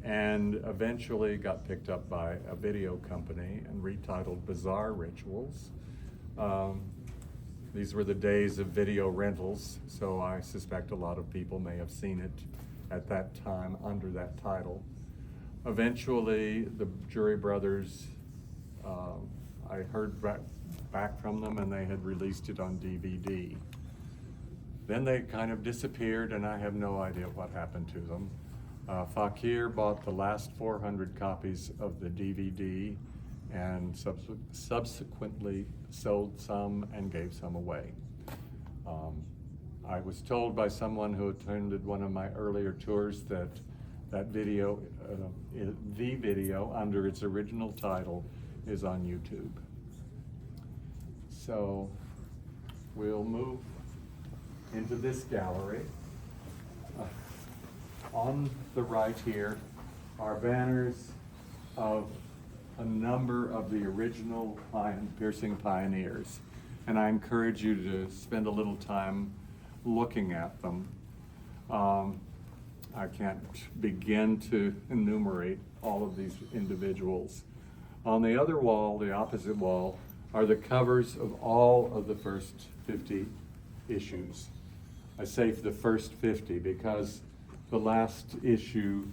and eventually got picked up by a video company and retitled Bizarre Rituals. These were the days of video rentals, so I suspect a lot of people may have seen it at that time under that title. Eventually, the Jury Brothers, I heard back from them, and they had released it on DVD. Then they kind of disappeared, and I have no idea what happened to them. Fakir bought the last 400 copies of the DVD and subsequently sold some and gave some away. I was told by someone who attended one of my earlier tours that video, the video under its original title, is on YouTube. So we'll move into this gallery. On the right here are banners of a number of the original piercing pioneers, and I encourage you to spend a little time looking at them. I can't begin to enumerate all of these individuals. On the other wall, the opposite wall, are the covers of all of the first 50 issues. I say the first 50 because the last issue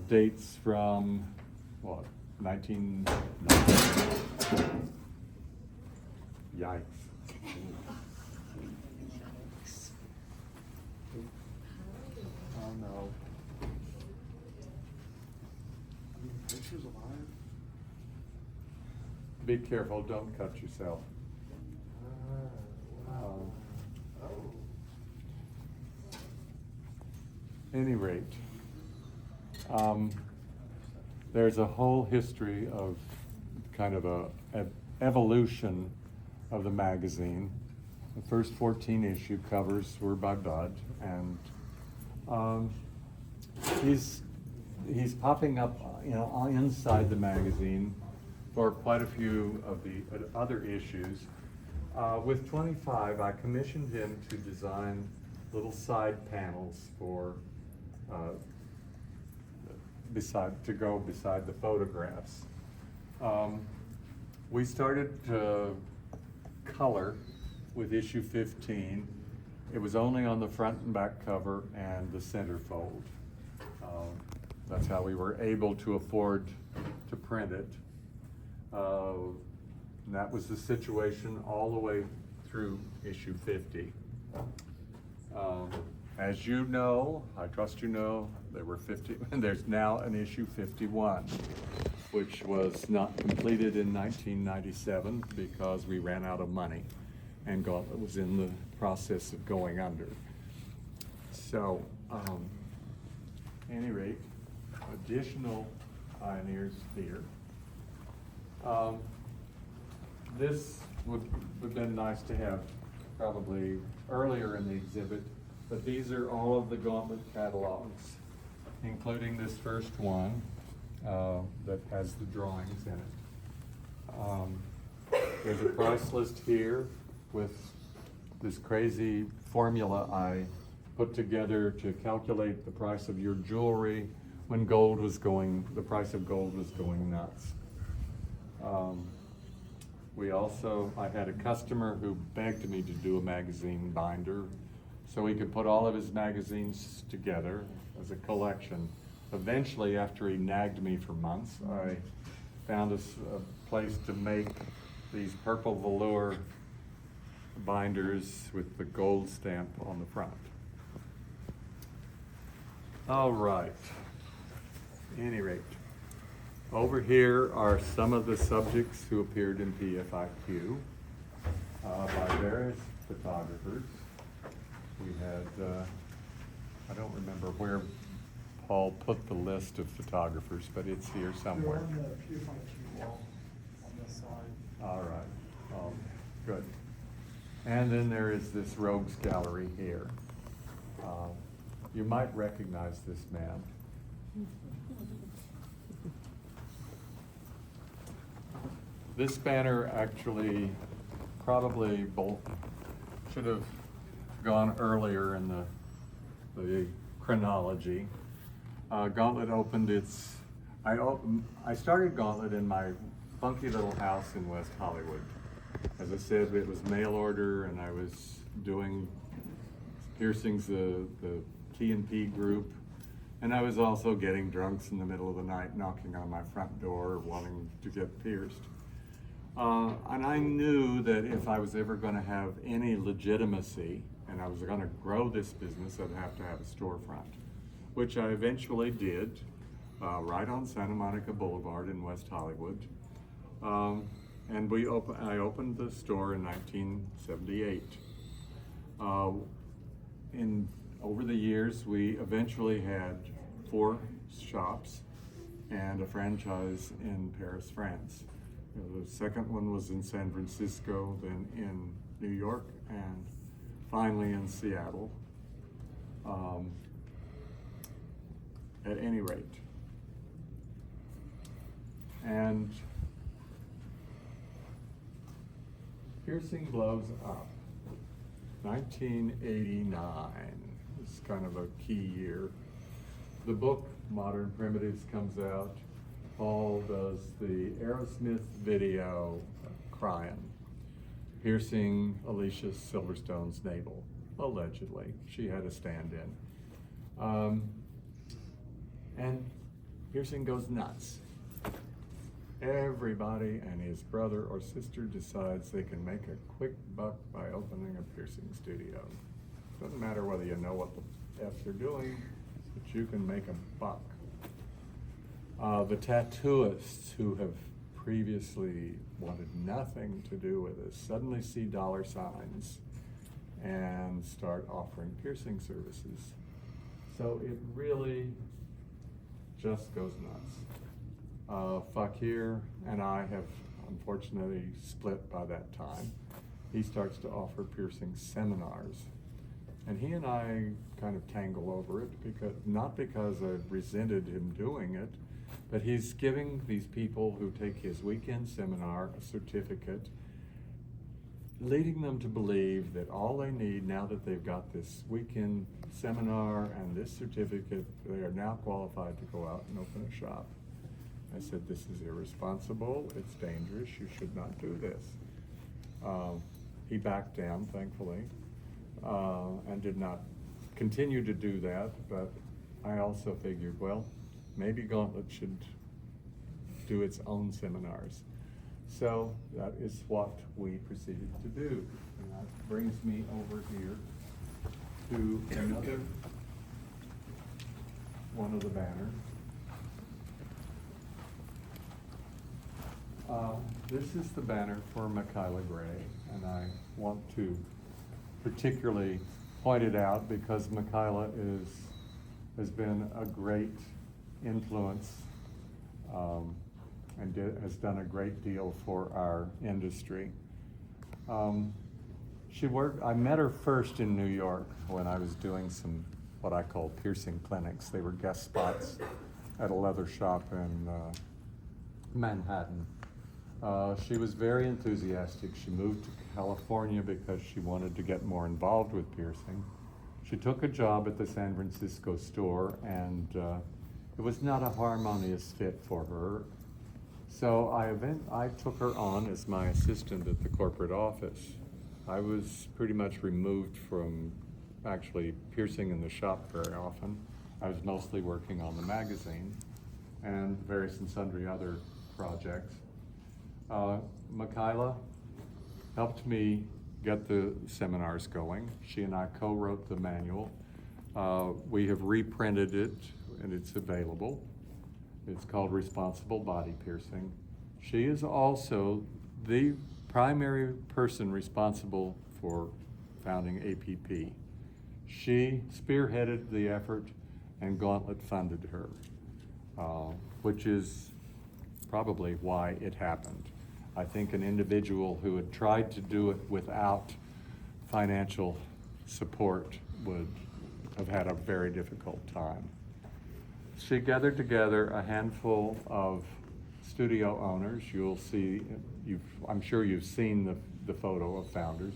dates from, what, 1990? Yikes. Oh no. Pictures alive? Be careful, don't cut yourself. Wow. Any rate, there's a whole history of kind of a evolution of the magazine. The first 14 issue covers were by Bud, and he's popping up, inside the magazine for quite a few of the other issues. With 25, I commissioned him to design little side panels for to go beside the photographs. We started to color with issue 15. It was only on the front and back cover and the centerfold. That's how we were able to afford to print it. And that was the situation all the way through issue 50. As you know, I trust you know, there were 50, and there's now an issue 51, which was not completed in 1997 because we ran out of money, and Gauntlet was in the process of going under. So, any rate, additional pioneers here. This would have been nice to have probably earlier in the exhibit, but these are all of the Gauntlet catalogs, including this first one that has the drawings in it. There's a price list here with this crazy formula I put together to calculate the price of your jewelry when the price of gold was going nuts. I had a customer who begged me to do a magazine binder so he could put all of his magazines together as a collection. Eventually, after he nagged me for months, I found a place to make these purple velour binders with the gold stamp on the front. All right. At any rate, over here are some of the subjects who appeared in PFIQ by various photographers. We had, I don't remember where Paul put the list of photographers, but it's here somewhere. They're on the PFIQ wall on this side. All right, good. And then there is this rogues gallery here. You might recognize this man. This banner actually probably should have gone earlier in the chronology. Gauntlet opened its, I started Gauntlet in my funky little house in West Hollywood. As I said, it was mail order and I was doing piercings, the T&P group. And I was also getting drunks in the middle of the night, knocking on my front door, wanting to get pierced. And I knew that if I was ever going to have any legitimacy and I was going to grow this business, I'd have to have a storefront, which I eventually did, right on Santa Monica Boulevard in West Hollywood. And I opened the store in 1978. Over the years, we eventually had 4 shops and a franchise in Paris, France. The second one was in San Francisco, then in New York, and finally in Seattle. At any rate. And piercing blows up. 1989 is kind of a key year. The book, Modern Primitives, comes out. Paul does the Aerosmith video, Crying, piercing Alicia Silverstone's navel, allegedly. She had a stand-in. And piercing goes nuts. Everybody and his brother or sister decides they can make a quick buck by opening a piercing studio. Doesn't matter whether you know what the F they're doing, but you can make a buck. The tattooists who have previously wanted nothing to do with us suddenly see dollar signs and start offering piercing services. So it really just goes nuts. Fakir and I have unfortunately split by that time. He starts to offer piercing seminars. And he and I kind of tangle over it, not because I resented him doing it, but he's giving these people who take his weekend seminar a certificate, leading them to believe that all they need now that they've got this weekend seminar and this certificate, they are now qualified to go out and open a shop. I said, this is irresponsible, it's dangerous, you should not do this. He backed down, thankfully, and did not continue to do that, but I also figured, well, maybe Gauntlet should do its own seminars. So that is what we proceeded to do. And that brings me over here to another one of the banners. This is the banner for Michaela Gray, and I want to particularly point it out because Michaela has been a great influence and has done a great deal for our industry. I met her first in New York when I was doing some what I call piercing clinics. They were guest spots at a leather shop in Manhattan. She was very enthusiastic. She moved to California because she wanted to get more involved with piercing. She took a job at the San Francisco store, and it was not a harmonious fit for her. So I took her on as my assistant at the corporate office. I was pretty much removed from actually piercing in the shop very often. I was mostly working on the magazine and various and sundry other projects. Michaela helped me get the seminars going. She and I co-wrote the manual. We have reprinted it and it's available. It's called Responsible Body Piercing. She is also the primary person responsible for founding APP. She spearheaded the effort and Gauntlet funded her, which is probably why it happened. I think an individual who had tried to do it without financial support would have had a very difficult time. She gathered together a handful of studio owners. You'll see, I'm sure you've seen the photo of founders.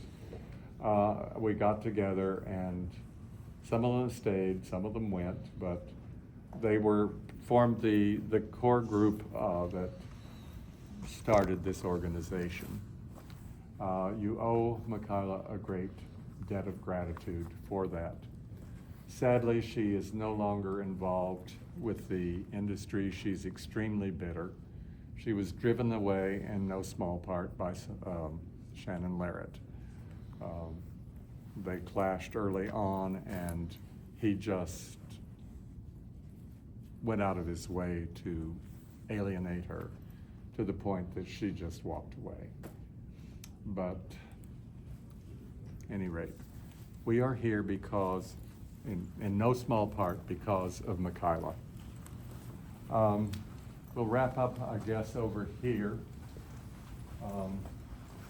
We got together and some of them stayed, some of them went, but they formed the core group that started this organization. You owe Michaela a great debt of gratitude for that. Sadly, she is no longer involved with the industry. She's extremely bitter. She was driven away in no small part by Shannon Larrett. They clashed early on and he just went out of his way to alienate her to the point that she just walked away. But at any rate, we are here because, in no small part, because of Michaela. We'll wrap up, I guess, over here.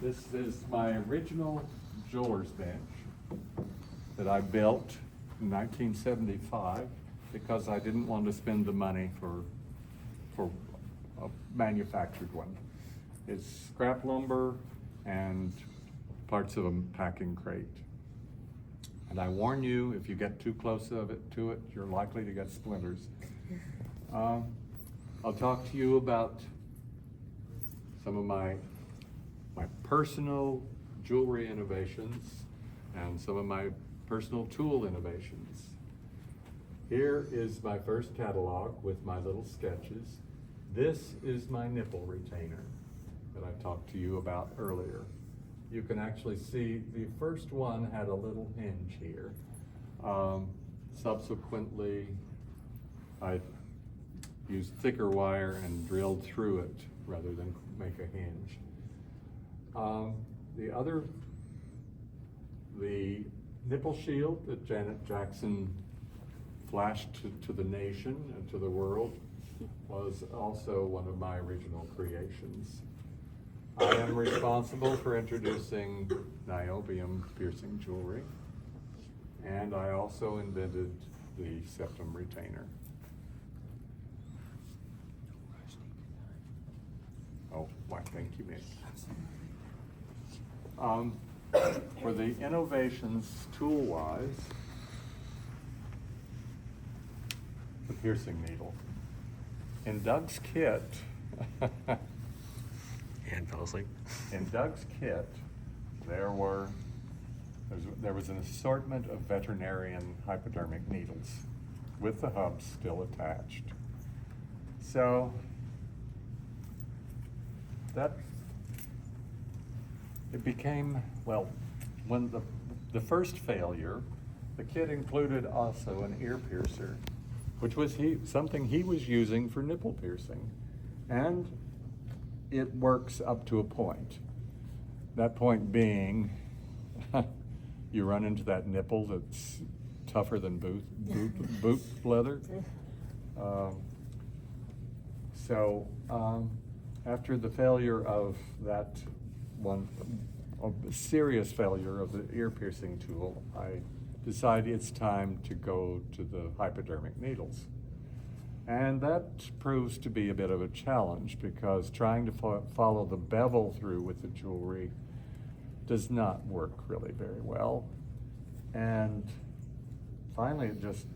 This is my original jeweler's bench that I built in 1975 because I didn't want to spend the money for a manufactured one. It's scrap lumber and parts of a packing crate. And I warn you, if you get too close to it, you're likely to get splinters. I'll talk to you about some of my personal jewelry innovations and some of my personal tool innovations. Here is my first catalog with my little sketches. This is my nipple retainer that I talked to you about earlier. You can actually see the first one had a little hinge here. Subsequently, I used thicker wire and drilled through it rather than make a hinge. The nipple shield that Janet Jackson flashed to the nation and to the world was also one of my original creations. I am responsible for introducing niobium piercing jewelry, and I also invented the septum retainer. Oh, why, thank you, Mick. For the innovations tool-wise, the piercing needle. In Doug's kit, And fell asleep. in Doug's kit, there was an assortment of veterinarian hypodermic needles with the hubs still attached. So it became, well, when the first failure, the kit included also an ear piercer, which was something he was using for nipple piercing. And it works up to a point. That point being, you run into that nipple that's tougher than boot leather. After the failure of that one, a serious failure of the ear piercing tool, I decided it's time to go to the hypodermic needles. And that proves to be a bit of a challenge because trying to follow the bevel through with the jewelry does not work really very well. And finally it just,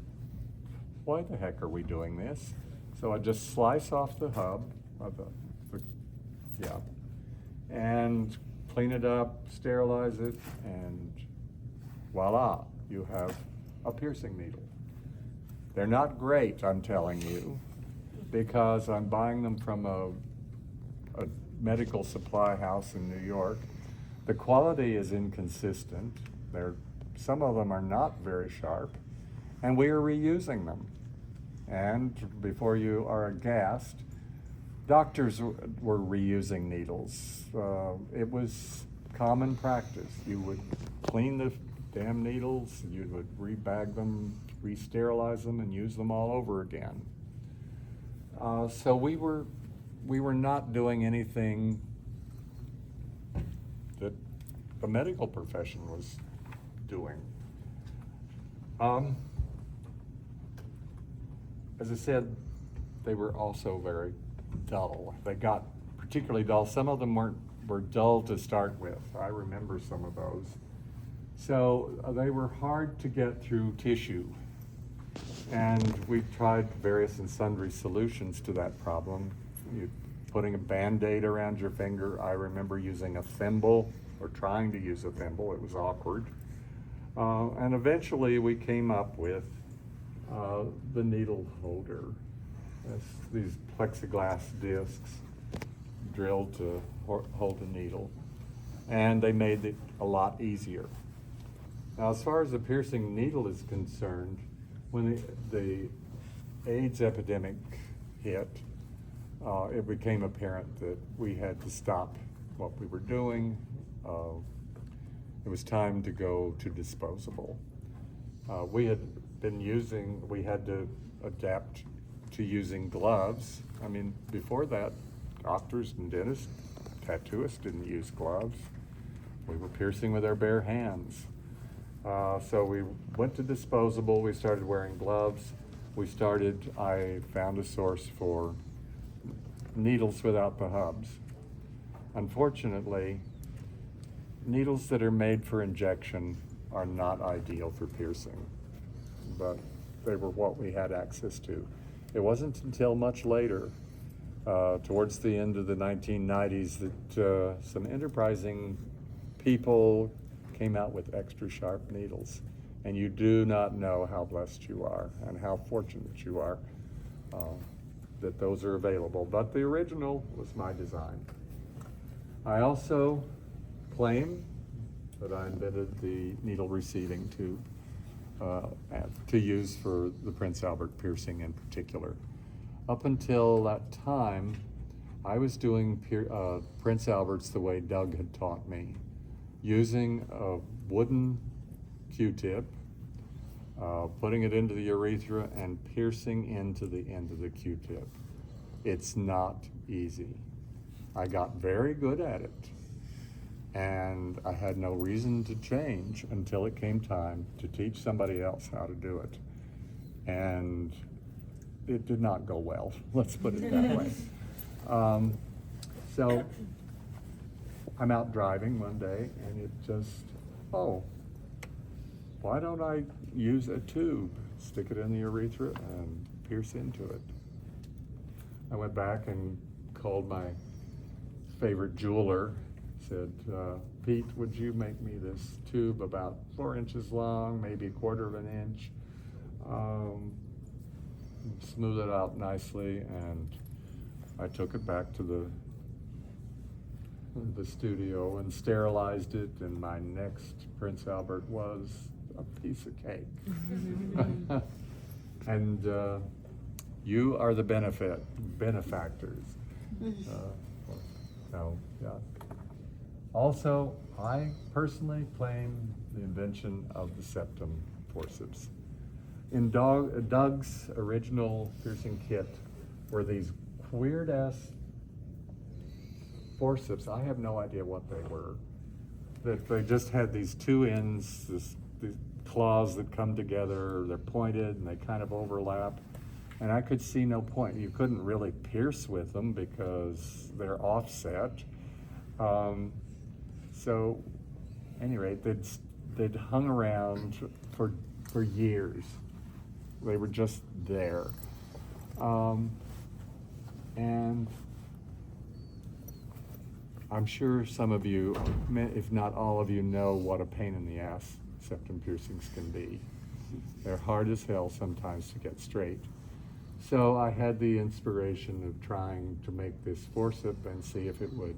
why the heck are we doing this? So I just slice off the hub of and clean it up, sterilize it, and voila, you have a piercing needle. They're not great, I'm telling you, because I'm buying them from a medical supply house in New York. The quality is inconsistent. Some of them are not very sharp, and we are reusing them. And before you are aghast, doctors were reusing needles. It was common practice. You would clean the damn needles, you would rebag them, re-sterilize them, and use them all over again. So we were not doing anything that the medical profession was doing. As I said, they were also very dull. They got particularly dull. Some of them were dull to start with. I remember some of those. So they were hard to get through tissue. And we tried various and sundry solutions to that problem. Putting a Band-Aid around your finger. I remember using a thimble, or trying to use a thimble. It was awkward. And eventually we came up with the needle holder. These plexiglass discs drilled to hold a needle. And they made it a lot easier. Now, as far as the piercing needle is concerned, when the AIDS epidemic hit, it became apparent that we had to stop what we were doing. It was time to go to disposable. We had to adapt to using gloves. I mean, before that, doctors and dentists, tattooists didn't use gloves. We were piercing with our bare hands. So we went to disposable, we started wearing gloves. I found a source for needles without the hubs. Unfortunately, needles that are made for injection are not ideal for piercing, but they were what we had access to. It wasn't until much later, towards the end of the 1990s, that some enterprising people came out with extra sharp needles. And you do not know how blessed you are and how fortunate you are that those are available. But the original was my design. I also claim that I invented the needle receiving tube to use for the Prince Albert piercing in particular. Up until that time, I was doing Prince Alberts the way Doug had taught me, using a wooden Q-tip, putting it into the urethra and piercing into the end of the Q-tip. It's not easy. I got very good at it, and I had no reason to change until it came time to teach somebody else how to do it. And it did not go well, let's put it that way. So I'm out driving one day, and it just, why don't I use a tube, stick it in the urethra and pierce into it? I went back and called my favorite jeweler, said, Pete, would you make me this tube about 4 inches long, maybe 1/4 of an inch? Smooth it out nicely, and I took it back to the studio and sterilized it, and my next Prince Albert was a piece of cake. And you are the benefactors. Yeah. Also, I personally claim the invention of the septum forceps. In Doug's original piercing kit were these weird-ass forceps. I have no idea what they were. That they just had these two ends, these claws that come together, they're pointed and they kind of overlap. And I could see no point. You couldn't really pierce with them because they're offset. So, at any rate, they'd hung around for years. They were just there. And I'm sure some of you, if not all of you, know what a pain in the ass septum piercings can be. They're hard as hell sometimes to get straight. So I had the inspiration of trying to make this forceps and see if it would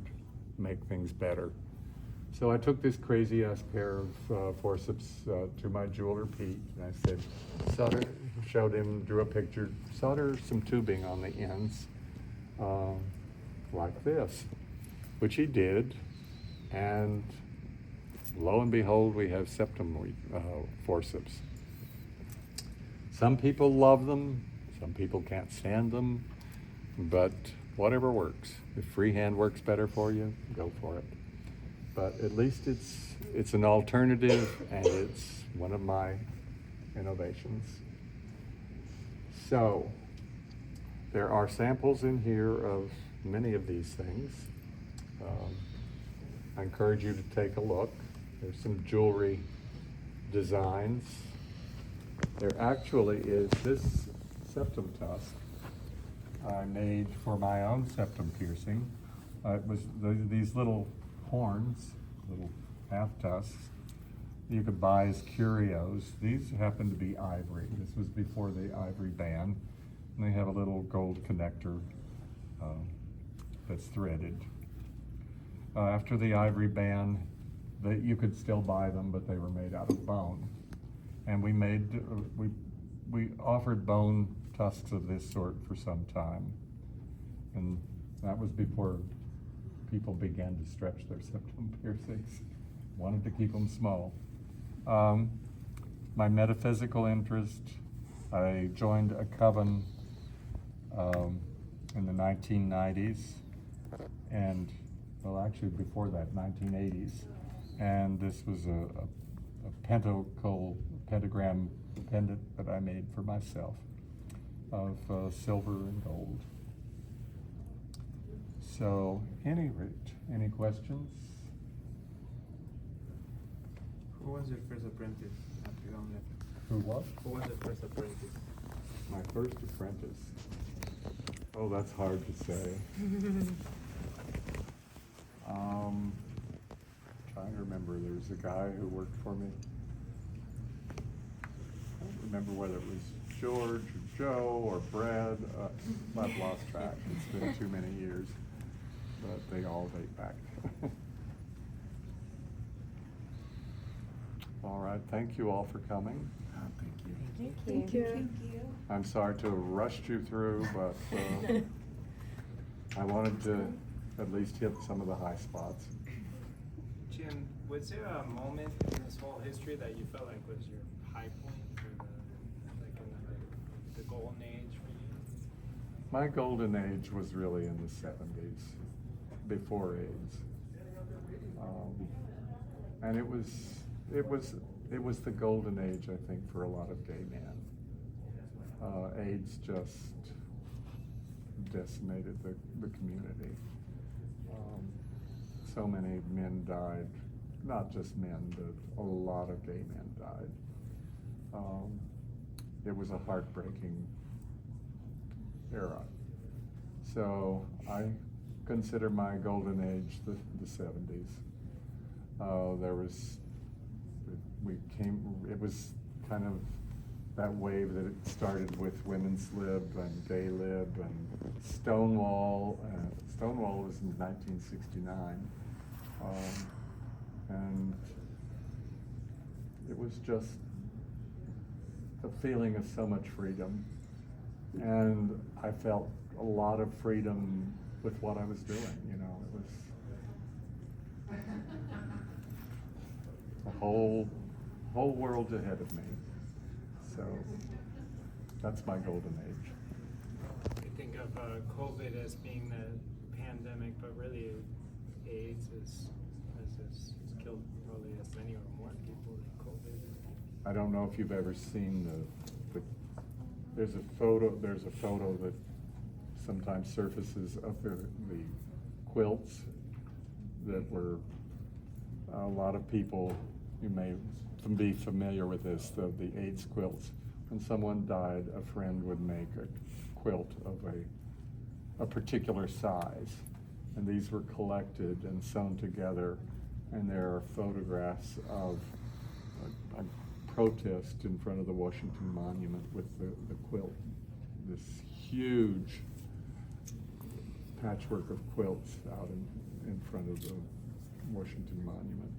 make things better. So I took this crazy ass pair of forceps to my jeweler Pete, and I said, solder, showed him, drew a picture, solder some tubing on the ends like this, which he did, and lo and behold, we have septum forceps. Some people love them, some people can't stand them, but whatever works. If freehand works better for you, go for it. But at least it's an alternative, and it's one of my innovations. So there are samples in here of many of these things. I encourage you to take a look. There's some jewelry designs. There actually is this septum tusk I made for my own septum piercing. It was these little horns, little half tusks, you could buy as curios. These happen to be ivory. This was before the ivory ban. And they have a little gold connector that's threaded. After the ivory ban, you could still buy them, but they were made out of bone. And we offered bone tusks of this sort for some time. And that was before people began to stretch their septum piercings. Wanted to keep them small. My metaphysical interest, I joined a coven in the 1990s, and well, actually before that, 1980s. And this was a pentagram pendant that I made for myself of silver and gold. So, any questions? Who was your first apprentice at the Gauntlet? Who what? Who was your first apprentice? My first apprentice. Oh, that's hard to say. Trying to remember, there was a guy who worked for me. I don't remember whether it was George or Joe or Brad. I've lost track. It's been too many years, but they all date back. All right, thank you all for coming. Thank you. Thank you. I'm sorry to have rushed you through, but I wanted to at least hit some of the high spots. Jim, was there a moment in this whole history that you felt like was your high point, or the golden age for you? My golden age was really in the 70s, before AIDS, and it was the golden age, I think, for a lot of gay men. AIDS just decimated the community. So many men died, not just men, but a lot of gay men died. It was a heartbreaking era. So I consider my golden age the 70s. It was kind of that wave that it started with women's lib and gay lib and Stonewall. Stonewall was in 1969. And it was just a feeling of so much freedom. And I felt a lot of freedom with what I was doing, you know. It was a whole world ahead of me. So that's my golden age. I think of COVID as being the pandemic, but really AIDS has killed probably as many or more people than COVID. I don't know if you've ever seen the There's a photo that sometimes surfaces of the quilts that were, a lot of people, you may be familiar with this, the AIDS quilts. When someone died, a friend would make a quilt of a particular size. And these were collected and sewn together, and there are photographs of a protest in front of the Washington Monument with the quilt. This huge patchwork of quilts out in front of the Washington Monument.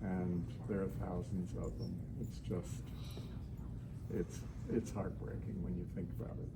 And there are thousands of them. It's just, it's heartbreaking when you think about it.